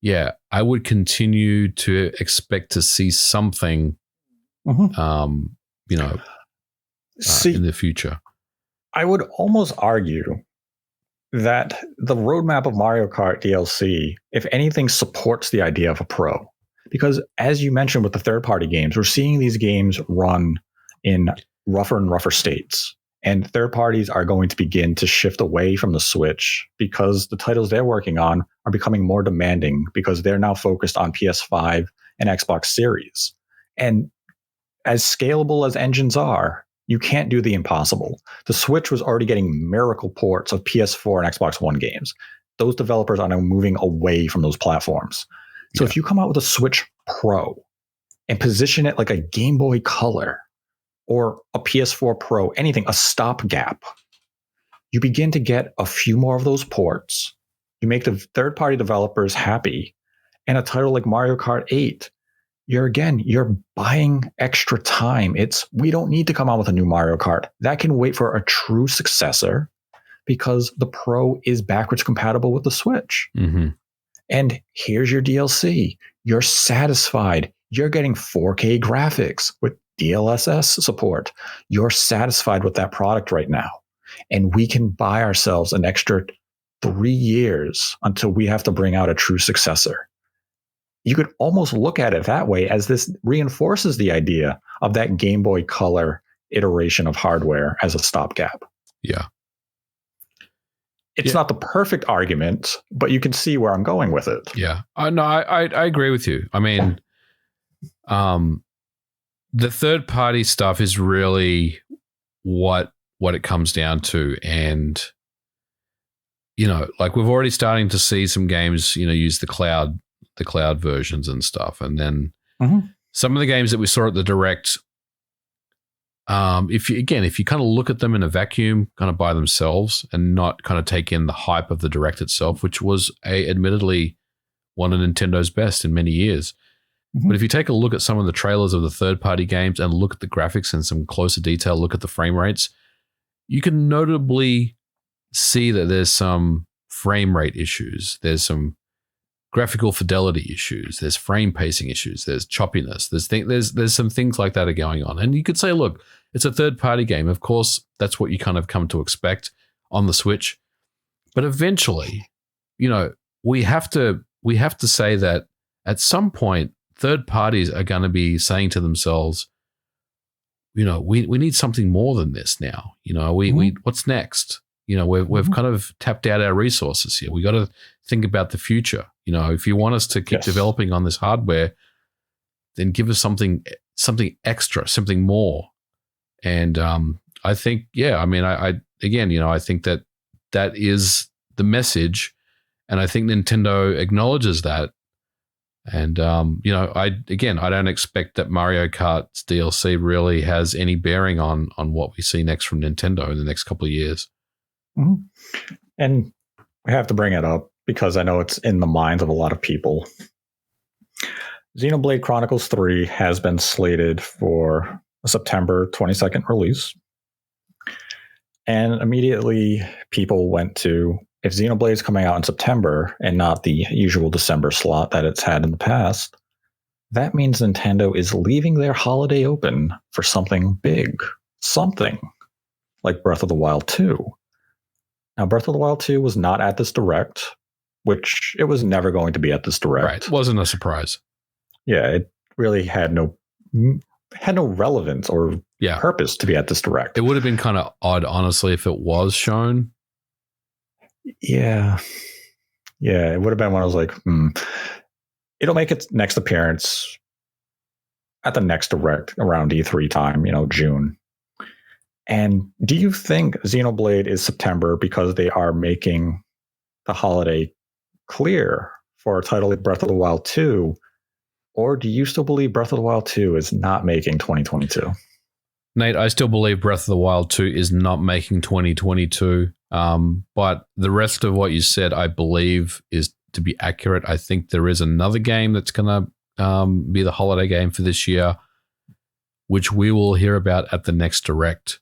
[SPEAKER 2] yeah, I would continue to expect to see something, in the future.
[SPEAKER 1] I would almost argue that the roadmap of Mario Kart DLC, if anything, supports the idea of a pro. Because as you mentioned with the third-party games, we're seeing these games run in rougher and rougher states. And third parties are going to begin to shift away from the Switch because the titles they're working on are becoming more demanding because they're now focused on PS5 and Xbox Series. And as scalable as engines are, you can't do the impossible. The Switch was already getting miracle ports of PS4 and Xbox One games. Those developers are now moving away from those platforms. So if you come out with a Switch Pro and position it like a Game Boy Color or a PS4 Pro, anything, a stopgap, you begin to get a few more of those ports. You make the third-party developers happy. And a title like Mario Kart 8, you're buying extra time. We don't need to come out with a new Mario Kart. That can wait for a true successor because the Pro is backwards compatible with the Switch. And here's your DLC. You're satisfied. You're getting 4K graphics with DLSS support. You're satisfied with that product right now. And we can buy ourselves an extra 3 years until we have to bring out a true successor. You could almost look at it that way, as this reinforces the idea of that Game Boy Color iteration of hardware as a stopgap.
[SPEAKER 2] Yeah.
[SPEAKER 1] It's not the perfect argument, but you can see where I'm going with it.
[SPEAKER 2] Yeah. No, I agree with you. I mean, the third party stuff is really what it comes down to. And, like we've already starting to see some games, use the cloud versions and stuff. And then some of the games that we saw at the Direct, if you kind of look at them in a vacuum, kind of by themselves and not kind of take in the hype of the Direct itself, which was admittedly one of Nintendo's best in many years. But if you take a look at some of the trailers of the third-party games and look at the graphics in some closer detail, look at the frame rates, you can notably see that there's some frame rate issues. There's some graphical fidelity issues. There's frame pacing issues. There's choppiness. There's some things like that are going on. And you could say, look, it's a third-party game. Of course, that's what you kind of come to expect on the Switch. But eventually, we have to say that at some point, third parties are going to be saying to themselves, we need something more than this now. We what's next? We've kind of tapped out our resources here. We got to think about the future. If you want us to keep developing on this hardware, then give us something extra, something more. And I think, yeah, I mean, I again, I think that is the message, and I think Nintendo acknowledges that. And I don't expect that Mario Kart's DLC really has any bearing on what we see next from Nintendo in the next couple of years.
[SPEAKER 1] Mm-hmm. And we have to bring it up because I know it's in the minds of a lot of people. Xenoblade Chronicles 3 has been slated for a September 22nd release. And immediately people went to, if Xenoblade is coming out in September and not the usual December slot that it's had in the past, that means Nintendo is leaving their holiday open for something big, something like Breath of the Wild 2. Now, Breath of the Wild 2 was not at this Direct, which it was never going to be at this Direct.
[SPEAKER 2] Right, wasn't a surprise.
[SPEAKER 1] Yeah, it really had no relevance or purpose to be at this Direct.
[SPEAKER 2] It would have been kind of odd, honestly, if it was shown.
[SPEAKER 1] Yeah, it would have been when I was like, it'll make its next appearance at the next Direct around E3 time, June. And do you think Xenoblade is September because they are making the holiday clear for a title like Breath of the Wild 2? Or do you still believe Breath of the Wild 2 is not making 2022?
[SPEAKER 2] Nate, I still believe Breath of the Wild 2 is not making 2022. But the rest of what you said, I believe, is to be accurate. I think there is another game that's going to be the holiday game for this year, which we will hear about at the next Direct.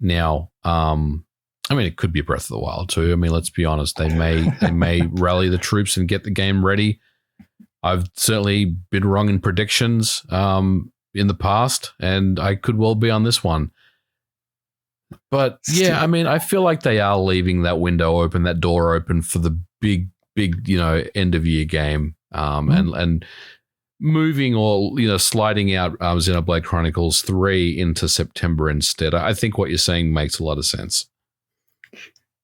[SPEAKER 2] Now, it could be Breath of the Wild 2. I mean, let's be honest. They may rally the troops and get the game ready. I've certainly been wrong in predictions in the past, and I could well be on this one. But yeah, I mean, I feel like they are leaving that window open, that door open for the big, end of year game, and moving or sliding out Xenoblade Chronicles 3 into September instead. I think what you're saying makes a lot of sense.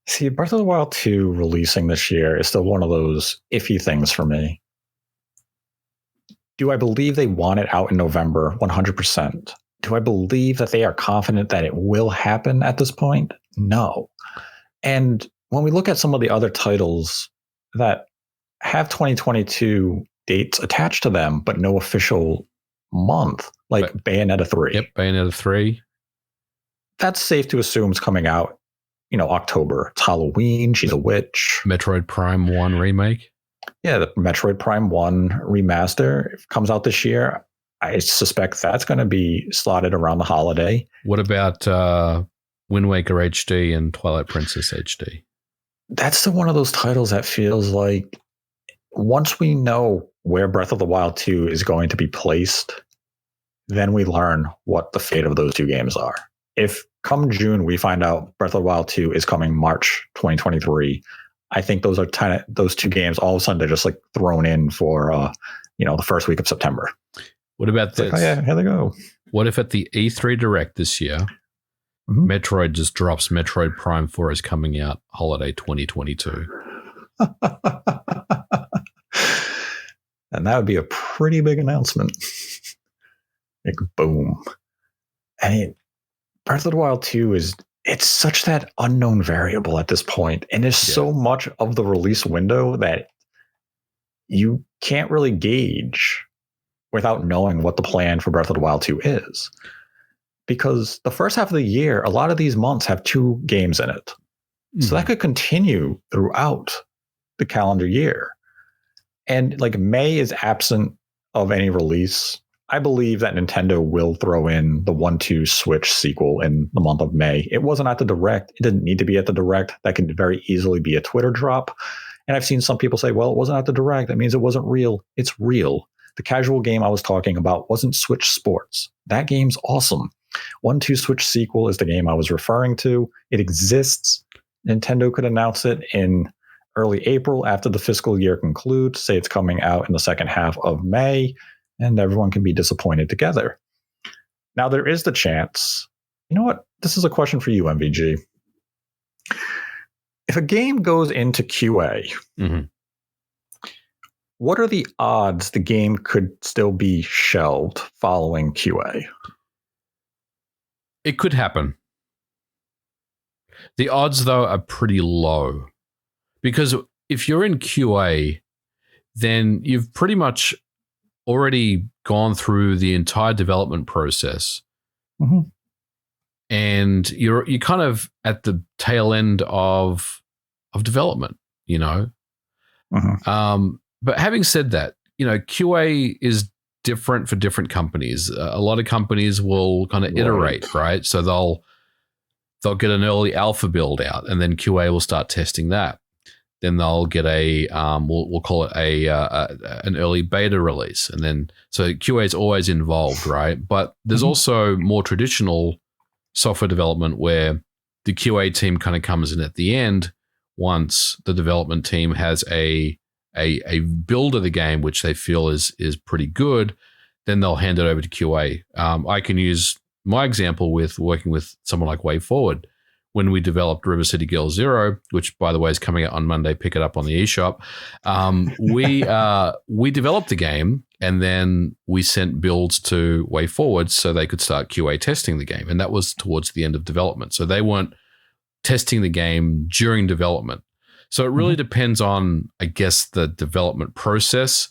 [SPEAKER 1] See, Breath of the Wild 2 releasing this year is still one of those iffy things for me. Do I believe they want it out in November? 100%. Do I believe that they are confident that it will happen at this point? No. And when we look at some of the other titles that have 2022 dates attached to them, but no official month, like Bayonetta 3.
[SPEAKER 2] Yep, Bayonetta 3.
[SPEAKER 1] That's safe to assume it's coming out, October. It's Halloween. She's a witch.
[SPEAKER 2] Metroid Prime 1 remake.
[SPEAKER 1] Yeah, the Metroid Prime 1 remaster comes out this year. I suspect that's going to be slotted around the holiday.
[SPEAKER 2] What about Wind Waker HD and Twilight Princess HD?
[SPEAKER 1] That's still one of those titles that feels like once we know where Breath of the Wild 2 is going to be placed, then we learn what the fate of those two games are. If come June we find out Breath of the Wild 2 is coming March 2023, I think those are those two games all of a sudden they're just like thrown in for the first week of September.
[SPEAKER 2] What about this?
[SPEAKER 1] Like, oh yeah, here they go.
[SPEAKER 2] What if at the E3 Direct this year, Metroid just drops Metroid Prime 4 is coming out holiday 2022?
[SPEAKER 1] And that would be a pretty big announcement. Like, boom. I mean, Breath of the Wild 2 it's such that unknown variable at this point. And there's so much of the release window that you can't really gauge without knowing what the plan for Breath of the Wild 2 is. Because the first half of the year, a lot of these months have 2 games in it. So that could continue throughout the calendar year. And like May is absent of any release. I believe that Nintendo will throw in the 1-2 Switch sequel in the month of May. It wasn't at the Direct. It didn't need to be at the Direct. That could very easily be a Twitter drop. And I've seen some people say, well, it wasn't at the Direct. That means it wasn't real. It's real. The casual game I was talking about wasn't Switch Sports. That game's awesome. 1-2 Switch sequel is the game I was referring to. It exists. Nintendo could announce it in early April after the fiscal year concludes, say it's coming out in the second half of May, and everyone can be disappointed together. Now, there is the chance. You know what? This is a question for you, MVG. If a game goes into QA, what are the odds the game could still be shelved following QA?
[SPEAKER 2] It could happen. The odds, though, are pretty low because if you're in QA, then you've pretty much already gone through the entire development process.
[SPEAKER 1] Mm-hmm.
[SPEAKER 2] And you're kind of at the tail end of development, you know.
[SPEAKER 1] Mm-hmm.
[SPEAKER 2] But having said that, you know, QA is different for different companies. A lot of companies will kind of iterate, right? So they'll get an early alpha build out, and then QA will start testing that. Then they'll get a we'll call it an early beta release, and then so QA is always involved, right? But there's also more traditional software development where the QA team kind of comes in at the end once the development team has a build of the game which they feel is pretty good. Then they'll hand it over to QA. I can use my example with working with someone like WayForward. When we developed River City Girls Zero, which by the way is coming out on Monday, pick it up on the eShop. We developed the game and then we sent builds to WayForward so they could start QA testing the game, and that was towards the end of development. So they weren't testing the game during development. So it really depends on, I guess, the development process.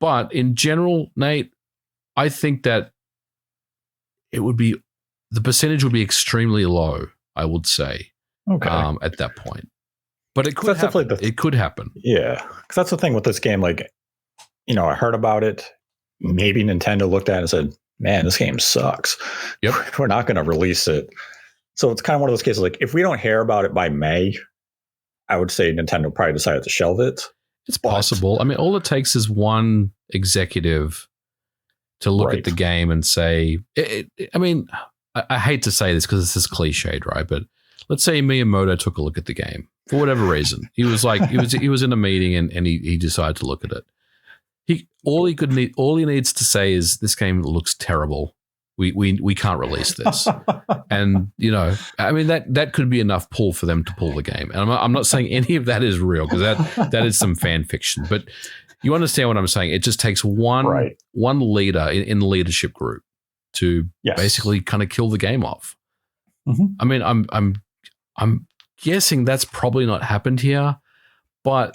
[SPEAKER 2] But in general, Nate, I think that the percentage would be extremely low, I would say, at that point. But it could happen. It could happen.
[SPEAKER 1] Yeah, because that's the thing with this game. Like, you know, I heard about it. Maybe Nintendo looked at it and said, man, this game sucks.
[SPEAKER 2] Yep.
[SPEAKER 1] We're not going to release it. So it's kind of one of those cases, like, if we don't hear about it by May, I would say Nintendo probably decided to shelve it.
[SPEAKER 2] It's possible. I mean, all it takes is one executive to look at the game and say, I mean, I hate to say this because this is cliched, right? But let's say Miyamoto took a look at the game for whatever reason. He was like, he was in a meeting and he decided to look at it. All he needs to say is, this game looks terrible. We can't release this. And, you know, I mean, that could be enough pull for them to pull the game. And I'm not saying any of that is real, because that is some fan fiction. But you understand what I'm saying. It just takes one leader in the leadership group to basically kind of kill the game off. I mean, I'm guessing that's probably not happened here, but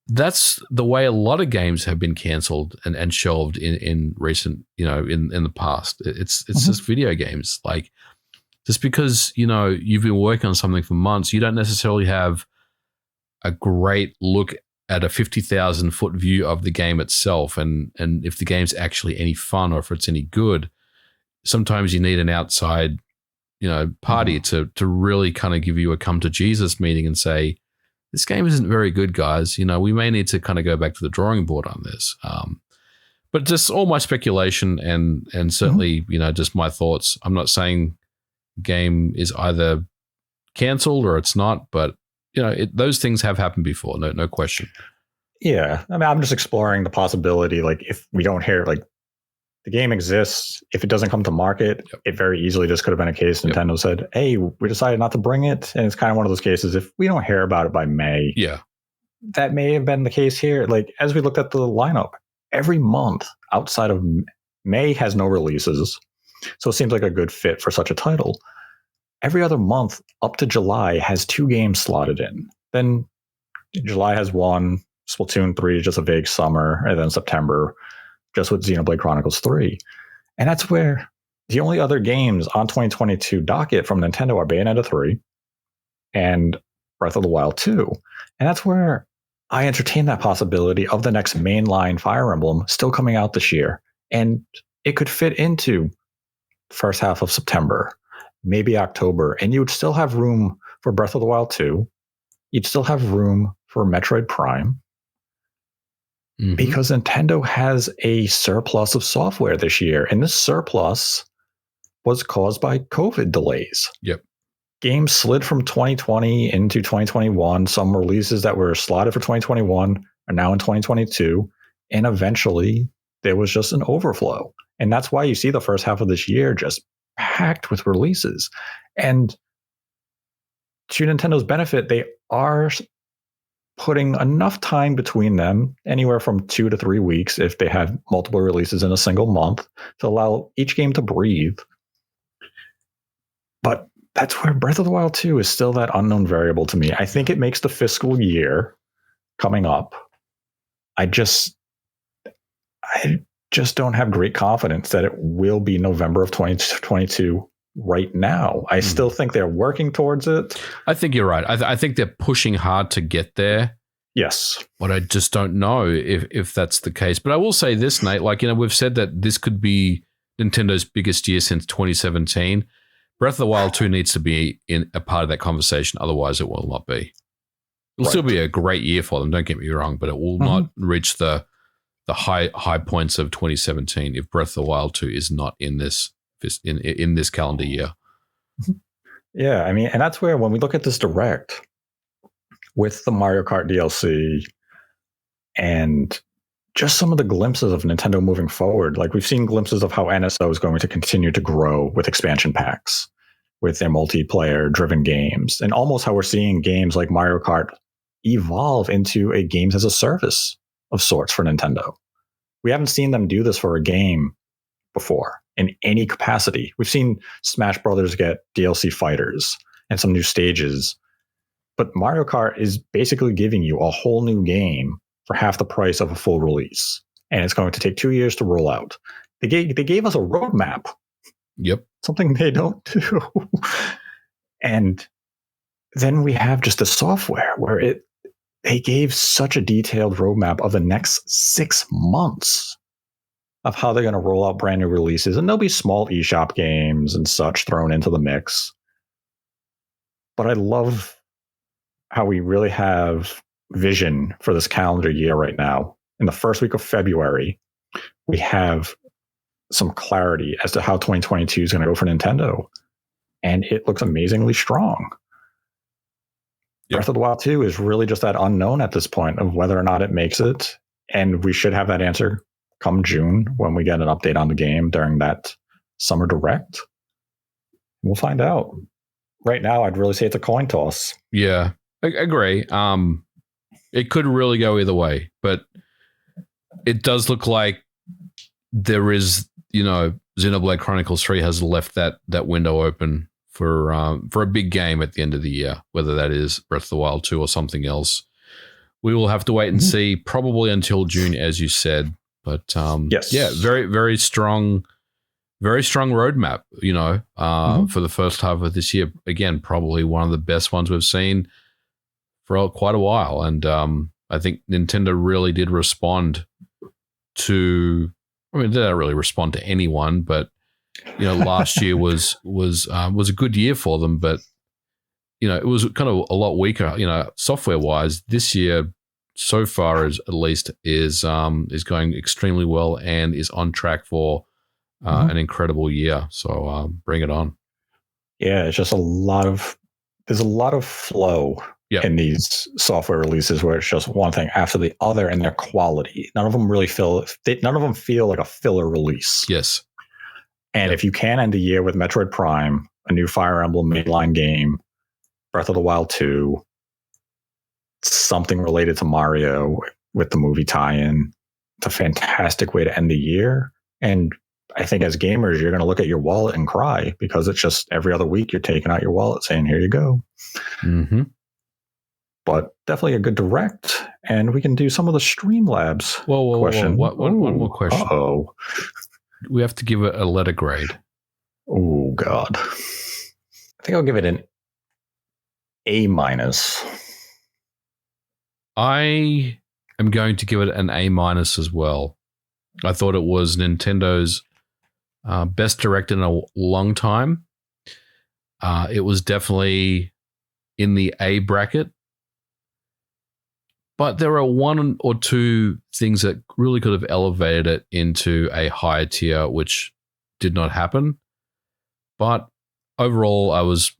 [SPEAKER 2] that's the way a lot of games have been cancelled and shelved in recent, you know, in the past. It's just video games. Like, just because, you know, you've been working on something for months, you don't necessarily have a great look at a 50,000 foot view of the game itself, and if the game's actually any fun or if it's any good. Sometimes you need an outside, you know, party to really kind of give you a come to Jesus meeting and say, this game isn't very good, guys. You know, we may need to kind of go back to the drawing board on this. But just all my speculation and certainly, you know, just my thoughts. I'm not saying game is either canceled or it's not, but, you know, those things have happened before. No question. Yeah.
[SPEAKER 1] I mean, I'm just exploring the possibility, like, if we don't hear, like, the game exists, if it doesn't come to market, it very easily just could have been a case Nintendo said, hey, we decided not to bring it. And it's kind of one of those cases, if we don't hear about it by May, that may have been the case here. Like, as we looked at the lineup, every month outside of May has no releases. So it seems like a good fit for such a title. Every other month up to July has 2 games slotted in. Then July has 1, Splatoon 3, just a vague summer, and then September, just with Xenoblade Chronicles 3. And that's where the only other games on 2022 docket from Nintendo are Bayonetta 3 and Breath of the Wild 2. And that's where I entertain that possibility of the next mainline Fire Emblem still coming out this year. And it could fit into the first half of September, maybe October, and you would still have room for Breath of the Wild 2. You'd still have room for Metroid Prime. Because Nintendo has a surplus of software this year, and this surplus was caused by COVID delays. Games slid from 2020 into 2021. Some releases that were slotted for 2021 are now in 2022, and eventually there was just an overflow. And that's why you see the first half of this year just packed with releases. And to Nintendo's benefit, they are putting enough time between them, anywhere from 2 to 3 weeks if they have multiple releases in a single month, to allow each game to breathe. But that's where Breath of the Wild 2 is still that unknown variable to me. I think it makes the fiscal year coming up. I just don't have great confidence that it will be November of 2022 right now. I still think they're working towards it.
[SPEAKER 2] I think you're right. I think they're pushing hard to get there.
[SPEAKER 1] Yes.
[SPEAKER 2] But I just don't know if that's the case. But I will say this, Nate, we've said that this could be Nintendo's biggest year since 2017. Breath of the Wild 2 needs to be in a part of that conversation. Otherwise, it will not be. It'll still be a great year for them, don't get me wrong, but it will not reach the high points of 2017 if Breath of the Wild 2 is not in this calendar year.
[SPEAKER 1] Yeah, I mean, and that's where when we look at this direct with the Mario Kart DLC and just some of the glimpses of Nintendo moving forward, like we've seen glimpses of how NSO is going to continue to grow with expansion packs, with their multiplayer-driven games, and almost how we're seeing games like Mario Kart evolve into a games as a service of sorts for Nintendo. We haven't seen them do this for a game before in any capacity. We've seen Smash Brothers get DLC fighters and some new stages, but Mario Kart is basically giving you a whole new game for half the price of a full release, and it's going to take 2 years to roll out. They gave us a roadmap.
[SPEAKER 2] Yep.
[SPEAKER 1] Something they don't do. And then we have just the software where they gave such a detailed roadmap of the next 6 months of how they're going to roll out brand new releases. And there'll be small eShop games and such thrown into the mix. But I love how we really have vision for this calendar year right now. In the first week of February, we have some clarity as to how 2022 is going to go for Nintendo. And it looks amazingly strong. Yep. Breath of the Wild 2 is really just that unknown at this point of whether or not it makes it. And we should have that answer come June when we get an update on the game during that summer direct. We'll find out. Right now, I'd really say it's a coin toss.
[SPEAKER 2] Yeah, I agree. It could really go either way, but it does look like there is, Xenoblade Chronicles 3 has left that window open for a big game at the end of the year, whether that is Breath of the Wild 2 or something else. We will have to wait and see, probably until June, as you said. But
[SPEAKER 1] yes.
[SPEAKER 2] Yeah, very, very strong roadmap, for the first half of this year. Again, probably one of the best ones we've seen for quite a while. And I think Nintendo really did respond to, they didn't really respond to anyone, but last year was a good year for them, but it was kind of a lot weaker, software wise. This year, so far as at least is going extremely well and is on track for an incredible year. So bring it on. Yeah,
[SPEAKER 1] it's just there's a lot of flow in these software releases where it's just one thing after the other and their quality. None of them feel like a filler release.
[SPEAKER 2] Yes.
[SPEAKER 1] And if you can end the year with Metroid Prime, a new Fire Emblem mainline game, Breath of the Wild 2, something related to Mario with the movie tie-in, it's a fantastic way to end the year. And I think as gamers, you're going to look at your wallet and cry because it's just every other week you're taking out your wallet saying, here you go.
[SPEAKER 2] Mm-hmm.
[SPEAKER 1] But definitely a good direct. And we can do some of the Streamlabs question.
[SPEAKER 2] One more question.
[SPEAKER 1] Uh-oh.
[SPEAKER 2] We have to give it a letter grade.
[SPEAKER 1] Oh, God. I think I'll give it an A-.
[SPEAKER 2] I am going to give it an A- as well. I thought it was Nintendo's best direct in a long time. It was definitely in the A bracket. But there are one or two things that really could have elevated it into a higher tier, which did not happen. But overall, I was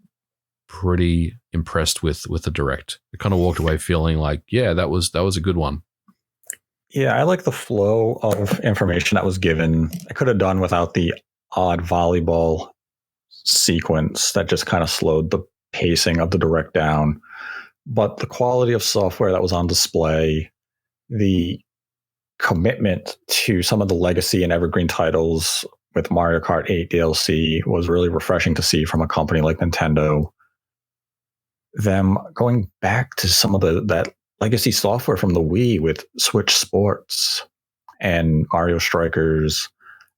[SPEAKER 2] pretty impressed with the direct. I kind of walked away feeling like, yeah, that was a good one.
[SPEAKER 1] Yeah, I like the flow of information that was given. I could have done without the odd volleyball sequence that just kind of slowed the pacing of the direct down. But the quality of software that was on display, the commitment to some of the legacy and evergreen titles with Mario Kart 8 DLC was really refreshing to see from a company like Nintendo. Them going back to some of that legacy software from the Wii with Switch Sports and Mario Strikers,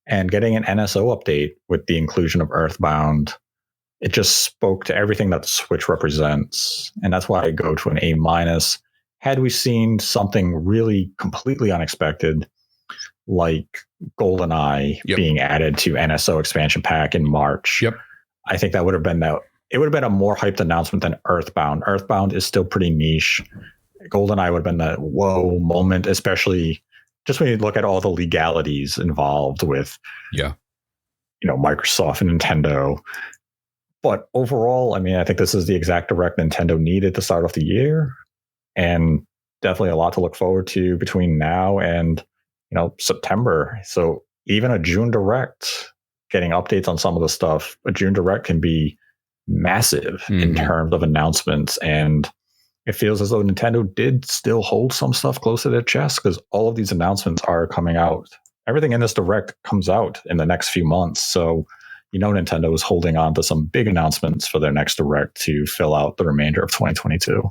[SPEAKER 1] and getting an NSO update with the inclusion of Earthbound. It just spoke to everything that the Switch represents, and that's why I go to an A-. Had we seen something really completely unexpected, like GoldenEye being added to NSO expansion pack in March, I think that would have been it would have been a more hyped announcement than Earthbound. Earthbound is still pretty niche. GoldenEye would have been that whoa moment, especially just when you look at all the legalities involved with, Microsoft and Nintendo. But overall, I mean, I think this is the exact direct Nintendo needed to start off the year, and definitely a lot to look forward to between now and, September. So even a June Direct, getting updates on some of the stuff, a June Direct can be massive in terms of announcements, and it feels as though Nintendo did still hold some stuff close to their chest, because all of these announcements are coming out. Everything in this Direct comes out in the next few months, so Nintendo is holding on to some big announcements for their next Direct to fill out the remainder of 2022.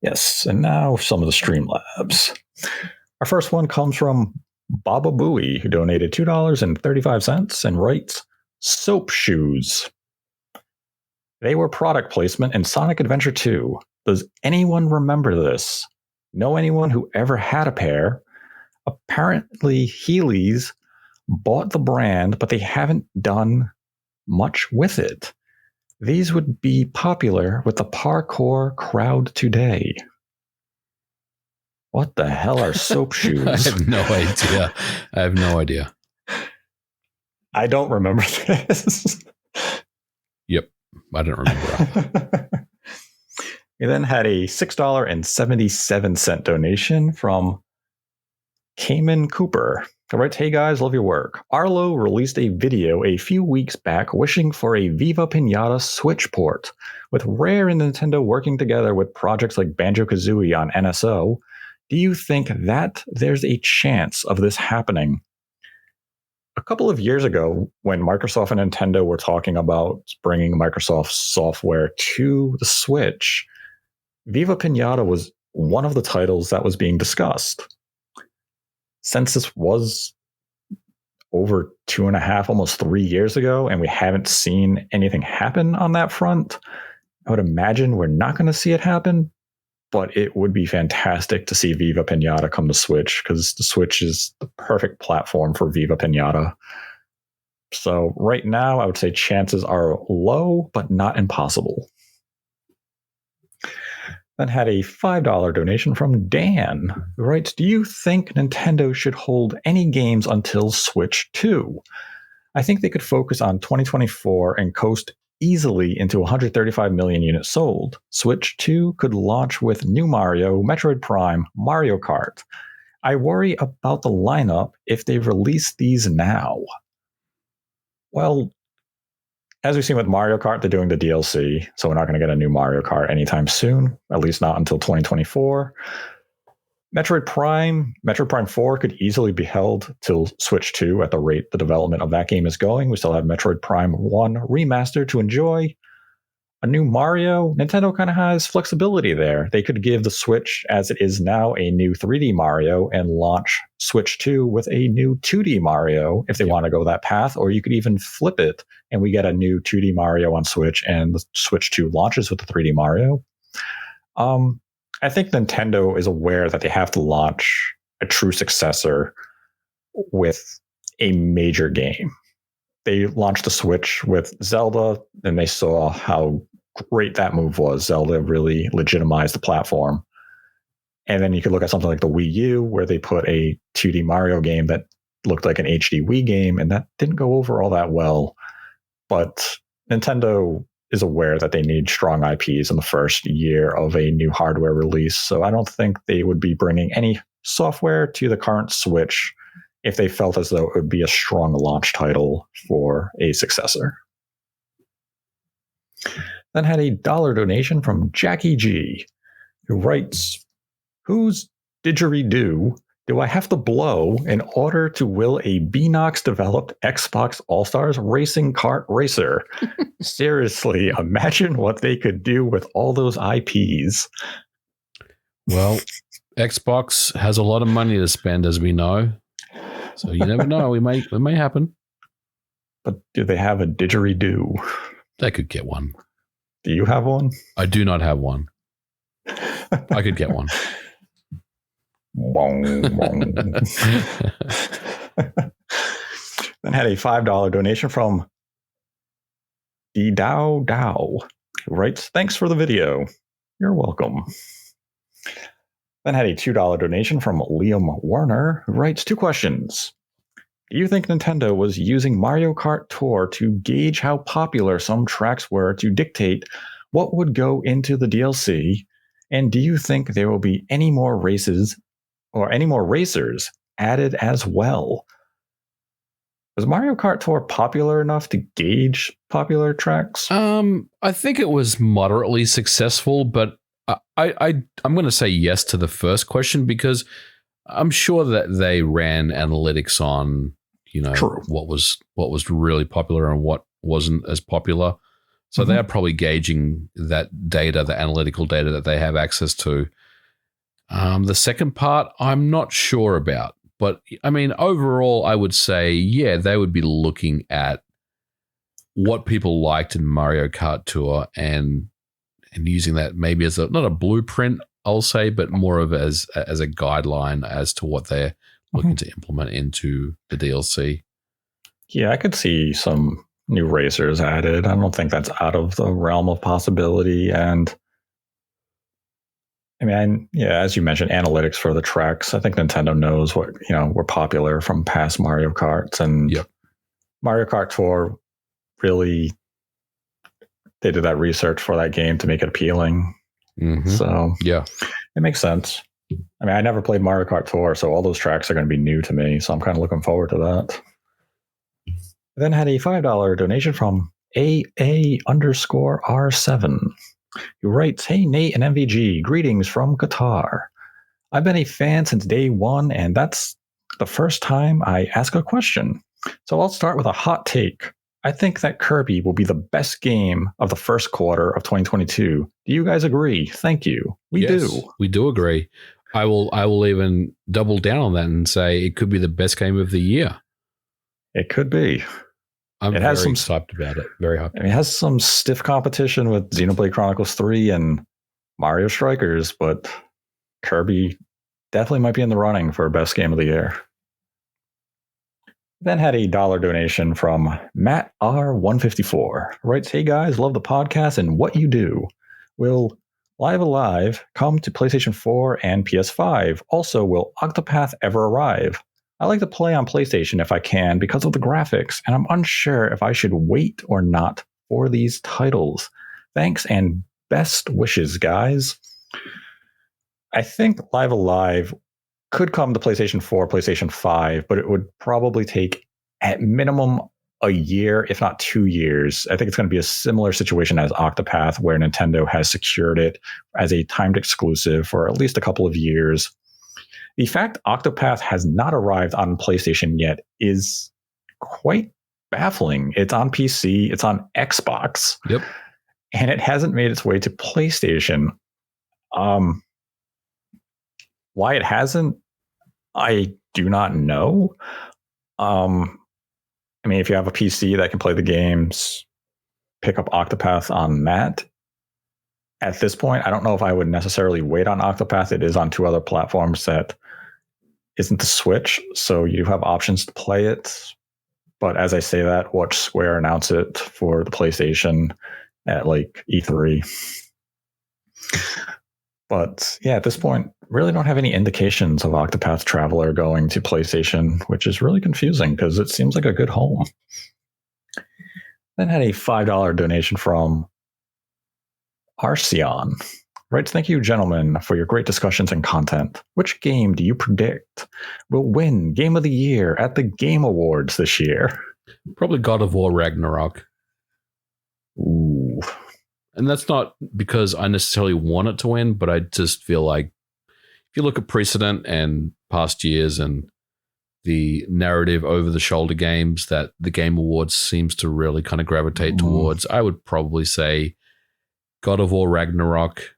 [SPEAKER 1] Yes, and now some of the Streamlabs. Our first one comes from Baba Booey, who donated $2.35 and writes, "Soap shoes. They were product placement in Sonic Adventure 2. Does anyone remember this? Know anyone who ever had a pair? Apparently, Heelys bought the brand, but they haven't done much with it. These would be popular with the parkour crowd today." What the hell are soap shoes?
[SPEAKER 2] I have no idea.
[SPEAKER 1] I don't remember this.
[SPEAKER 2] Yep, I don't remember.
[SPEAKER 1] We then had a $6.77 donation from Cayman Cooper. All right, hey guys, love your work. Arlo released a video a few weeks back wishing for a Viva Pinata Switch port. With Rare and Nintendo working together with projects like Banjo-Kazooie on NSO, do you think that there's a chance of this happening? A couple of years ago, when Microsoft and Nintendo were talking about bringing Microsoft software to the Switch, Viva Pinata was one of the titles that was being discussed. Since this was over 2.5, almost 3 years ago, and we haven't seen anything happen on that front, I would imagine we're not going to see it happen, but it would be fantastic to see Viva Pinata come to Switch, because the Switch is the perfect platform for Viva Pinata. So right now, I would say chances are low, but not impossible. Then had a $5 donation from Dan, who writes, "Do you think Nintendo should hold any games until Switch 2? I think they could focus on 2024 and coast easily into 135 million units sold. Switch 2 could launch with new Mario, Metroid Prime, Mario Kart. I worry about the lineup if they release these now." Well, as we've seen with Mario Kart, they're doing the DLC, so we're not going to get a new Mario Kart anytime soon, at least not until 2024. Metroid Prime 4 could easily be held till Switch 2 at the rate the development of that game is going. We still have Metroid Prime 1 Remastered to enjoy. A new Mario, Nintendo kind of has flexibility there. They could give the Switch, as it is now, a new 3D Mario and launch Switch 2 with a new 2D Mario if they want to go that path, or you could even flip it and we get a new 2D Mario on Switch and the Switch 2 launches with the 3D Mario. I think Nintendo is aware that they have to launch a true successor with a major game. They launched the Switch with Zelda, and they saw how great that move was. Zelda really legitimized the platform. And then you could look at something like the Wii U, where they put a 2D Mario game that looked like an HD Wii game, and that didn't go over all that well. But Nintendo is aware that they need strong IPs in the first year of a new hardware release. So I don't think they would be bringing any software to the current Switch if they felt as though it would be a strong launch title for a successor. Then had a $1 donation from Jackie G, who writes, "Whose didgeridoo do I have to blow in order to will a Beanox developed Xbox All-Stars racing kart racer? Seriously, imagine what they could do with all those IPs.
[SPEAKER 2] Well, Xbox has a lot of money to spend, as we know. So you never know. It may happen.
[SPEAKER 1] But do they have a didgeridoo?
[SPEAKER 2] They could get one.
[SPEAKER 1] Do you have one?
[SPEAKER 2] I do not have one. I could get one.
[SPEAKER 1] Bong, bong. Then had a $5 donation from the Dow Dow, who writes, "Thanks for the video." You're welcome. Then had a $2 donation from Liam Warner, who writes, 2 questions. Do you think Nintendo was using Mario Kart Tour to gauge how popular some tracks were to dictate what would go into the DLC? And do you think there will be any more races or any more racers added as well? Was Mario Kart Tour popular enough to gauge popular tracks?
[SPEAKER 2] I think it was moderately successful, but I'm going to say yes to the first question because I'm sure that they ran analytics on,
[SPEAKER 1] True.
[SPEAKER 2] what was really popular and what wasn't as popular. So they're probably gauging that data, the analytical data that they have access to. The second part, I'm not sure about. But, I mean, overall, I would say, yeah, they would be looking at what people liked in Mario Kart Tour and using that maybe as not a blueprint, I'll say, but more of as a guideline as to what they're looking to implement into the DLC.
[SPEAKER 1] Yeah, I could see some new racers added. I don't think that's out of the realm of possibility. And I mean, yeah, as you mentioned, analytics for the tracks. I think Nintendo knows what, were popular from past Mario Karts, and Mario Kart Tour really, they did that research for that game to make it appealing. So
[SPEAKER 2] yeah,
[SPEAKER 1] it makes sense. I mean, I never played Mario Kart Tour, so all those tracks are going to be new to me. So I'm kind of looking forward to that. Then had a $5 donation from AA_R7. Who writes, "Hey, Nate and MVG, greetings from Qatar. I've been a fan since day one, and that's the first time I ask a question. So I'll start with a hot take. I think that Kirby will be the best game of the first quarter of 2022. Do you guys agree? Thank you." We do.
[SPEAKER 2] We do agree. I will even double down on that and say it could be the best game of the year.
[SPEAKER 1] It could be.
[SPEAKER 2] I'm very hyped about it. Very hyped.
[SPEAKER 1] It has some stiff competition with Xenoblade Chronicles 3 and Mario Strikers, but Kirby definitely might be in the running for best game of the year. Then had a $1 donation from Matt R154. Writes, "Hey guys, love the podcast and what you do. Will Live Alive come to PlayStation 4 and PS5? Also, will Octopath ever arrive? I like to play on PlayStation if I can because of the graphics, and I'm unsure if I should wait or not for these titles. Thanks and best wishes, guys." I think Live Alive could come to PlayStation 4, PlayStation 5, but it would probably take at minimum a year, if not 2 years. I think it's going to be a similar situation as Octopath, where Nintendo has secured it as a timed exclusive for at least a couple of years. The fact Octopath has not arrived on PlayStation yet is quite baffling. It's on PC, it's on Xbox, and it hasn't made its way to PlayStation. Why it hasn't, I do not know. I mean, if you have a PC that can play the games, pick up Octopath on that. At this point, I don't know if I would necessarily wait on Octopath. It is on 2 other platforms that isn't the Switch, so you have options to play it. But as I say that, watch Square announce it for the PlayStation at like E3. But yeah, at this point, really don't have any indications of Octopath Traveler going to PlayStation, which is really confusing because it seems like a good home. Then had a $5 donation from Arceon. Writes, "Thank you, gentlemen, for your great discussions and content. Which game do you predict will win Game of the Year at the Game Awards this year?"
[SPEAKER 2] Probably God of War Ragnarok.
[SPEAKER 1] Ooh.
[SPEAKER 2] And that's not because I necessarily want it to win, but I just feel like if you look at precedent and past years and the narrative over the shoulder games that the Game Awards seems to really kind of gravitate towards, I would probably say God of War Ragnarok,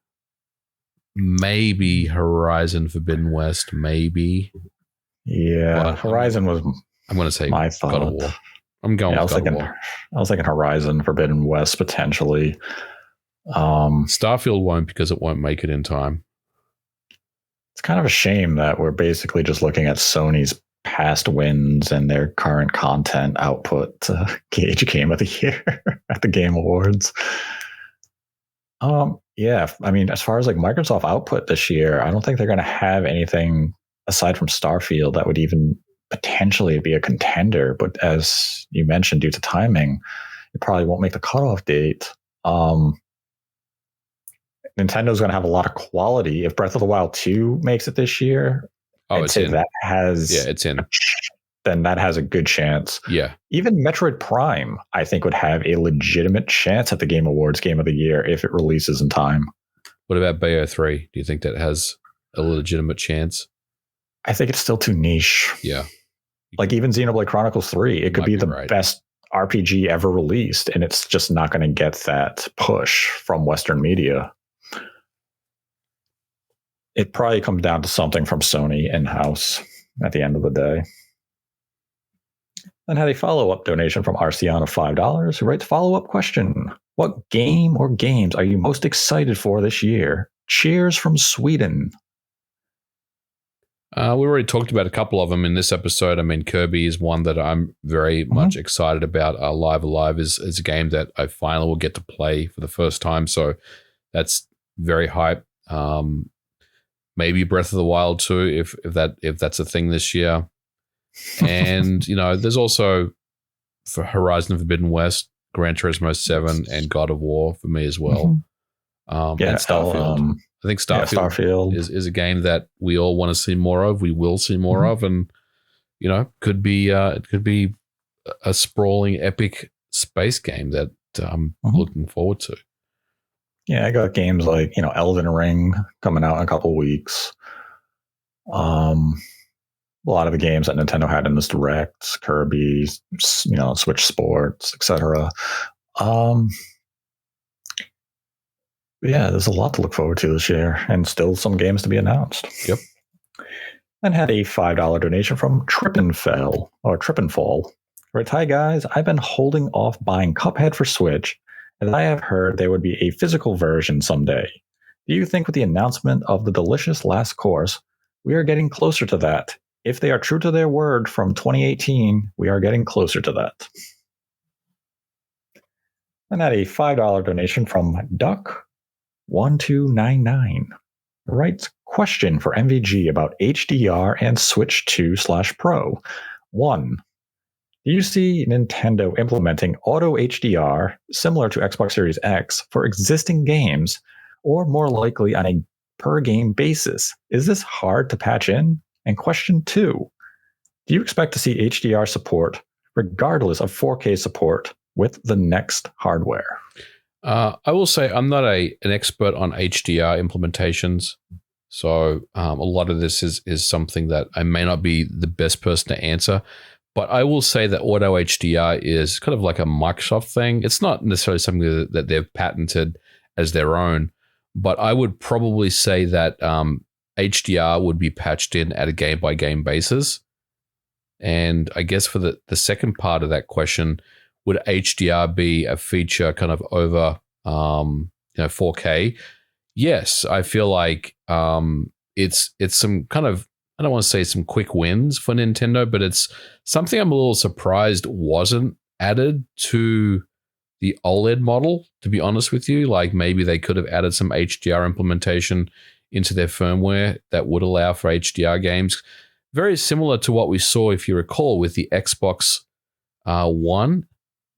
[SPEAKER 2] maybe Horizon Forbidden West, maybe.
[SPEAKER 1] Yeah,
[SPEAKER 2] But
[SPEAKER 1] Horizon was.
[SPEAKER 2] I'm going to say
[SPEAKER 1] my thought.
[SPEAKER 2] God of War. I'm going with God of War.
[SPEAKER 1] I was thinking Horizon Forbidden West potentially.
[SPEAKER 2] Starfield won't because it won't make it in time.
[SPEAKER 1] It's kind of a shame that we're basically just looking at Sony's past wins and their current content output to gauge Game of the Year at the Game Awards. Yeah, I mean, as far as like Microsoft output this year, I don't think they're going to have anything aside from Starfield that would even potentially be a contender. But as you mentioned, due to timing, it probably won't make the cutoff date. Nintendo is going to have a lot of quality. If Breath of the Wild 2 makes it this year,
[SPEAKER 2] it's in.
[SPEAKER 1] It's in. Then that has a good chance.
[SPEAKER 2] Yeah.
[SPEAKER 1] Even Metroid Prime, I think, would have a legitimate chance at the Game Awards Game of the Year if it releases in time.
[SPEAKER 2] What about Bayo 3? Do you think that has a legitimate chance?
[SPEAKER 1] I think it's still too niche.
[SPEAKER 2] Yeah.
[SPEAKER 1] Like even Xenoblade Chronicles 3, it could be the best RPG ever released, and it's just not going to get that push from Western media. It probably comes down to something from Sony in-house at the end of the day. And had a follow-up donation from Arcion of $5 who writes, follow-up question. What game or games are you most excited for this year? Cheers from Sweden.
[SPEAKER 2] We already talked about a couple of them in this episode. I mean, Kirby is one that I'm very much excited about. Live Alive is a game that I finally will get to play for the first time. So that's very hype. Maybe Breath of the Wild 2 if that's a thing this year. And, there's also for Horizon Forbidden West, Gran Turismo 7 and God of War for me as well. And Starfield. I think Starfield is a game that we all want to see more of. We will see more of, and it could be a sprawling, epic space game that I'm looking forward to.
[SPEAKER 1] Yeah, I got games like Elden Ring coming out in a couple weeks. A lot of the games that Nintendo had in this Direct, Kirby, Switch Sports, etc. Yeah, there's a lot to look forward to this year, and still some games to be announced.
[SPEAKER 2] Yep.
[SPEAKER 1] And had a $5 donation from Trippenfall. Right, hi guys, I've been holding off buying Cuphead for Switch, as I have heard there would be a physical version someday. Do you think with the announcement of the delicious last course, we are getting closer to that? If they are true to their word from 2018, we are getting closer to that. And had a $5 donation from Duck1299. Right, question for MVG about HDR and Switch 2/Pro. 1. Do you see Nintendo implementing auto HDR similar to Xbox Series X for existing games, or more likely on a per-game basis? Is this hard to patch in? And question 2, do you expect to see HDR support regardless of 4K support with the next hardware?
[SPEAKER 2] I will say I'm not an expert on HDR implementations, so a lot of this is something that I may not be the best person to answer. But I will say that auto HDR is kind of like a Microsoft thing. It's not necessarily something that they've patented as their own, but I would probably say that HDR would be patched in at a game-by-game basis. And I guess for the second part of that question, would HDR be a feature kind of over 4K? Yes, I feel like it's some kind of, I don't want to say some quick wins for Nintendo, but it's something I'm a little surprised wasn't added to the OLED model, to be honest with you. Like maybe they could have added some HDR implementation into their firmware that would allow for HDR games. Very similar to what we saw, if you recall, with the Xbox One.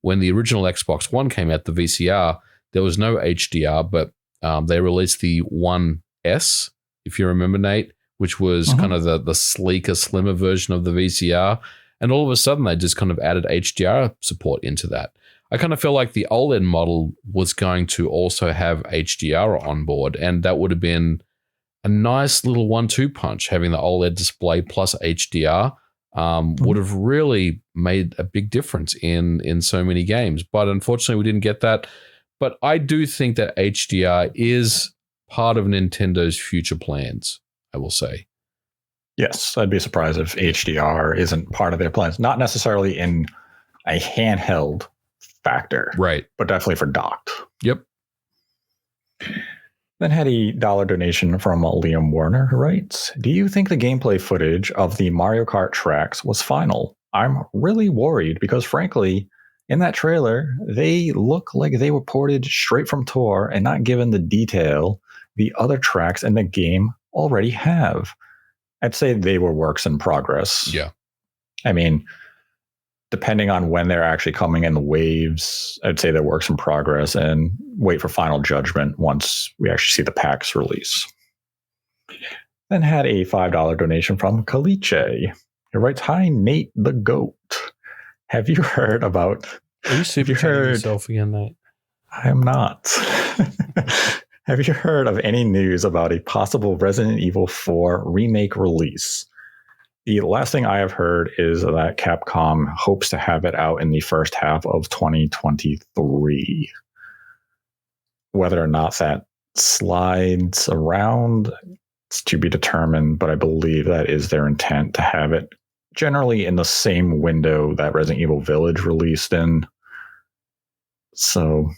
[SPEAKER 2] When the original Xbox One came out, the VCR, there was no HDR, but they released the One S, if you remember, Nate, which was kind of the sleeker, slimmer version of the VCR. And all of a sudden, they just kind of added HDR support into that. I kind of feel like the OLED model was going to also have HDR on board, and that would have been a nice little 1-2 punch. Having the OLED display plus HDR would have really made a big difference in so many games. But unfortunately, we didn't get that. But I do think that HDR is part of Nintendo's future plans, I will say.
[SPEAKER 1] Yes, I'd be surprised if HDR isn't part of their plans. Not necessarily in a handheld factor,
[SPEAKER 2] right?
[SPEAKER 1] But definitely for docked.
[SPEAKER 2] Yep.
[SPEAKER 1] Then had a $1 donation from Liam Warner, who writes, "Do you think the gameplay footage of the Mario Kart tracks was final? I'm really worried because, frankly, in that trailer, they look like they were ported straight from Tour and not given the detail the other tracks in the game already have." I'd say they were works in progress.
[SPEAKER 2] Yeah.
[SPEAKER 1] I mean, depending on when they're actually coming in the waves, I'd say they're works in progress and wait for final judgment once we actually see the packs release. Then had a $5 donation from Kaliche, who writes, "Hi, Nate the Goat. Have you heard about..."
[SPEAKER 2] Are you super yourself again, Nate?
[SPEAKER 1] I am not. "Have you heard of any news about a possible Resident Evil 4 remake release? The last thing I have heard is that Capcom hopes to have it out in the first half of 2023. Whether or not that slides around, it's to be determined, but I believe that is their intent, to have it generally in the same window that Resident Evil Village released in. So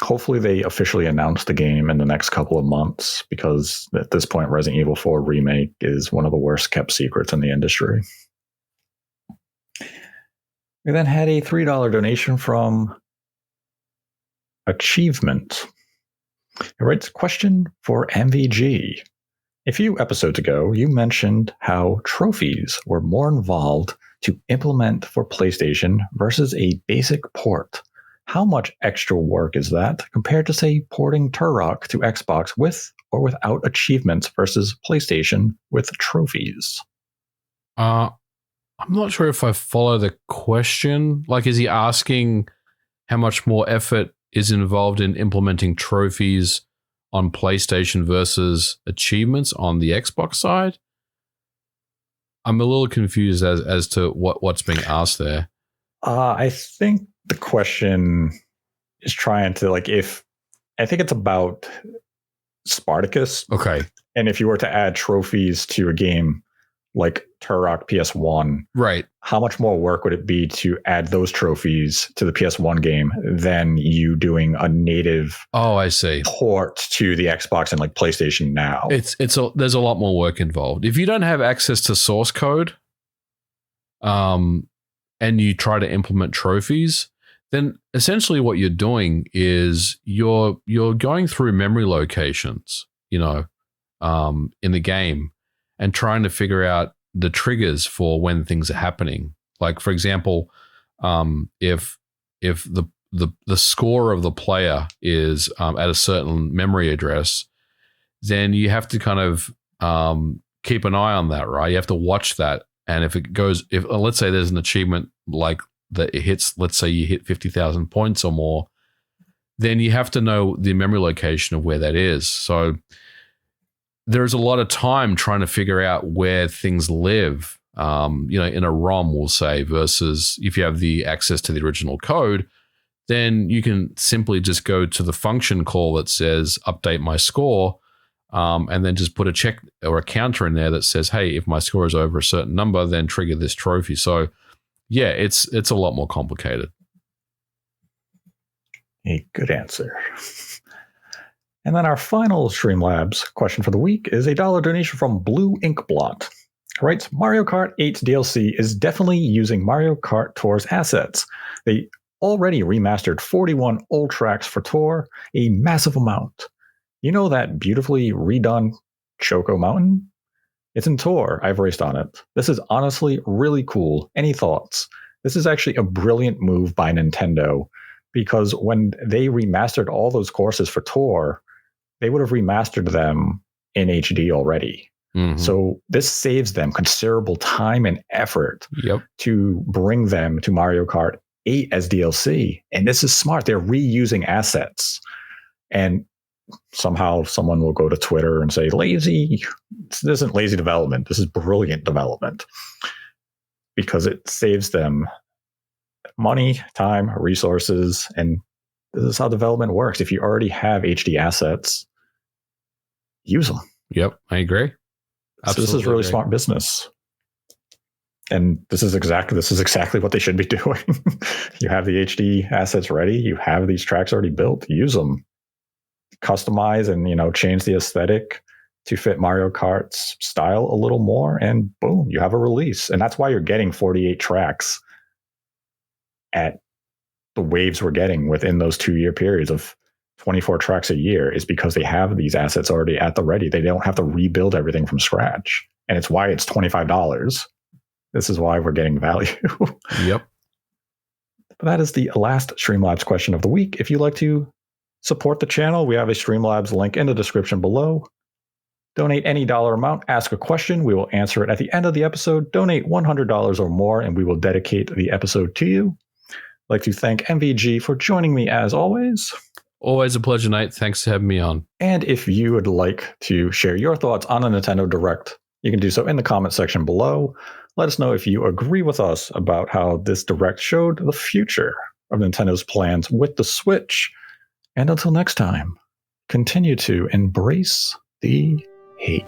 [SPEAKER 1] hopefully they officially announce the game in the next couple of months, because at this point, Resident Evil 4 Remake is one of the worst kept secrets in the industry. We then had a $3 donation from Achievement. It writes, "Question for MVG. A few episodes ago, you mentioned how trophies were more involved to implement for PlayStation versus a basic port. How much extra work is that compared to, say, porting Turok to Xbox with or without achievements versus PlayStation with trophies?"
[SPEAKER 2] I'm not sure if I follow the question. Like, is he asking how much more effort is involved in implementing trophies on PlayStation versus achievements on the Xbox side? I'm a little confused as to what's being asked there.
[SPEAKER 1] I think the question is trying to, like, I think it's about Spartacus.
[SPEAKER 2] Okay.
[SPEAKER 1] And if you were to add trophies to a game like Turok PS1,
[SPEAKER 2] right,
[SPEAKER 1] how much more work would it be to add those trophies to the PS1 game than you doing a native
[SPEAKER 2] I see
[SPEAKER 1] port to the Xbox and like PlayStation now?
[SPEAKER 2] There's a lot more work involved. If you don't have access to source code, and you try to implement trophies, then essentially what you're doing is you're going through memory locations, in the game, and trying to figure out the triggers for when things are happening. Like, for example, if the score of the player is at a certain memory address, then you have to kind of keep an eye on that, right? You have to watch that. And if let's say there's an achievement like that, it hits, let's say you hit 50,000 points or more, then you have to know the memory location of where that is. So there's a lot of time trying to figure out where things live, in a ROM, we'll say, versus if you have the access to the original code, then you can simply just go to the function call that says update my score, and then just put a check or a counter in there that says, hey, if my score is over a certain number, then trigger this trophy. So yeah, it's a lot more complicated.
[SPEAKER 1] A good answer. And then our final Streamlabs question for the week is a $1 donation from Blue Ink Blot. Writes, Mario Kart 8 DLC is definitely using Mario Kart Tour's assets. They already remastered 41 old tracks for Tour, a massive amount. You know that beautifully redone Choco Mountain? It's in Tour. I've raced on it. This is honestly really cool. Any thoughts? This is actually a brilliant move by Nintendo, because when they remastered all those courses for Tour, they would have remastered them in HD already. Mm-hmm. So this saves them considerable time and effort to bring them to Mario Kart 8 as DLC. And this is smart. They're reusing assets. And somehow someone will go to Twitter and say, lazy. This isn't lazy development. This is brilliant development, because it saves them money, time, resources, and this is how development works. If you already have HD assets, use them.
[SPEAKER 2] Yep, I agree.
[SPEAKER 1] So this is really smart business. And this is exactly what they should be doing. You have the HD assets ready. You have these tracks already built. Use them. Customize and change the aesthetic to fit Mario Kart's style a little more, and boom, you have a release. And that's why you're getting 48 tracks at the waves we're getting within those 2-year periods of 24 tracks a year, is because they have these assets already at the ready. They don't have to rebuild everything from scratch. And it's why it's $25. This is why we're getting value.
[SPEAKER 2] Yep.
[SPEAKER 1] But that is the last Streamlabs question of the week. If you'd like to support the channel, we have a Streamlabs link in the description below. Donate any dollar amount, ask a question. We will answer it at the end of the episode. Donate $100 or more, and we will dedicate the episode to you. I'd like to thank MVG for joining me as always.
[SPEAKER 2] Always a pleasure, Nate. Thanks for having me on.
[SPEAKER 1] And if you would like to share your thoughts on a Nintendo Direct, you can do so in the comment section below. Let us know if you agree with us about how this Direct showed the future of Nintendo's plans with the Switch. And until next time, continue to embrace the hate.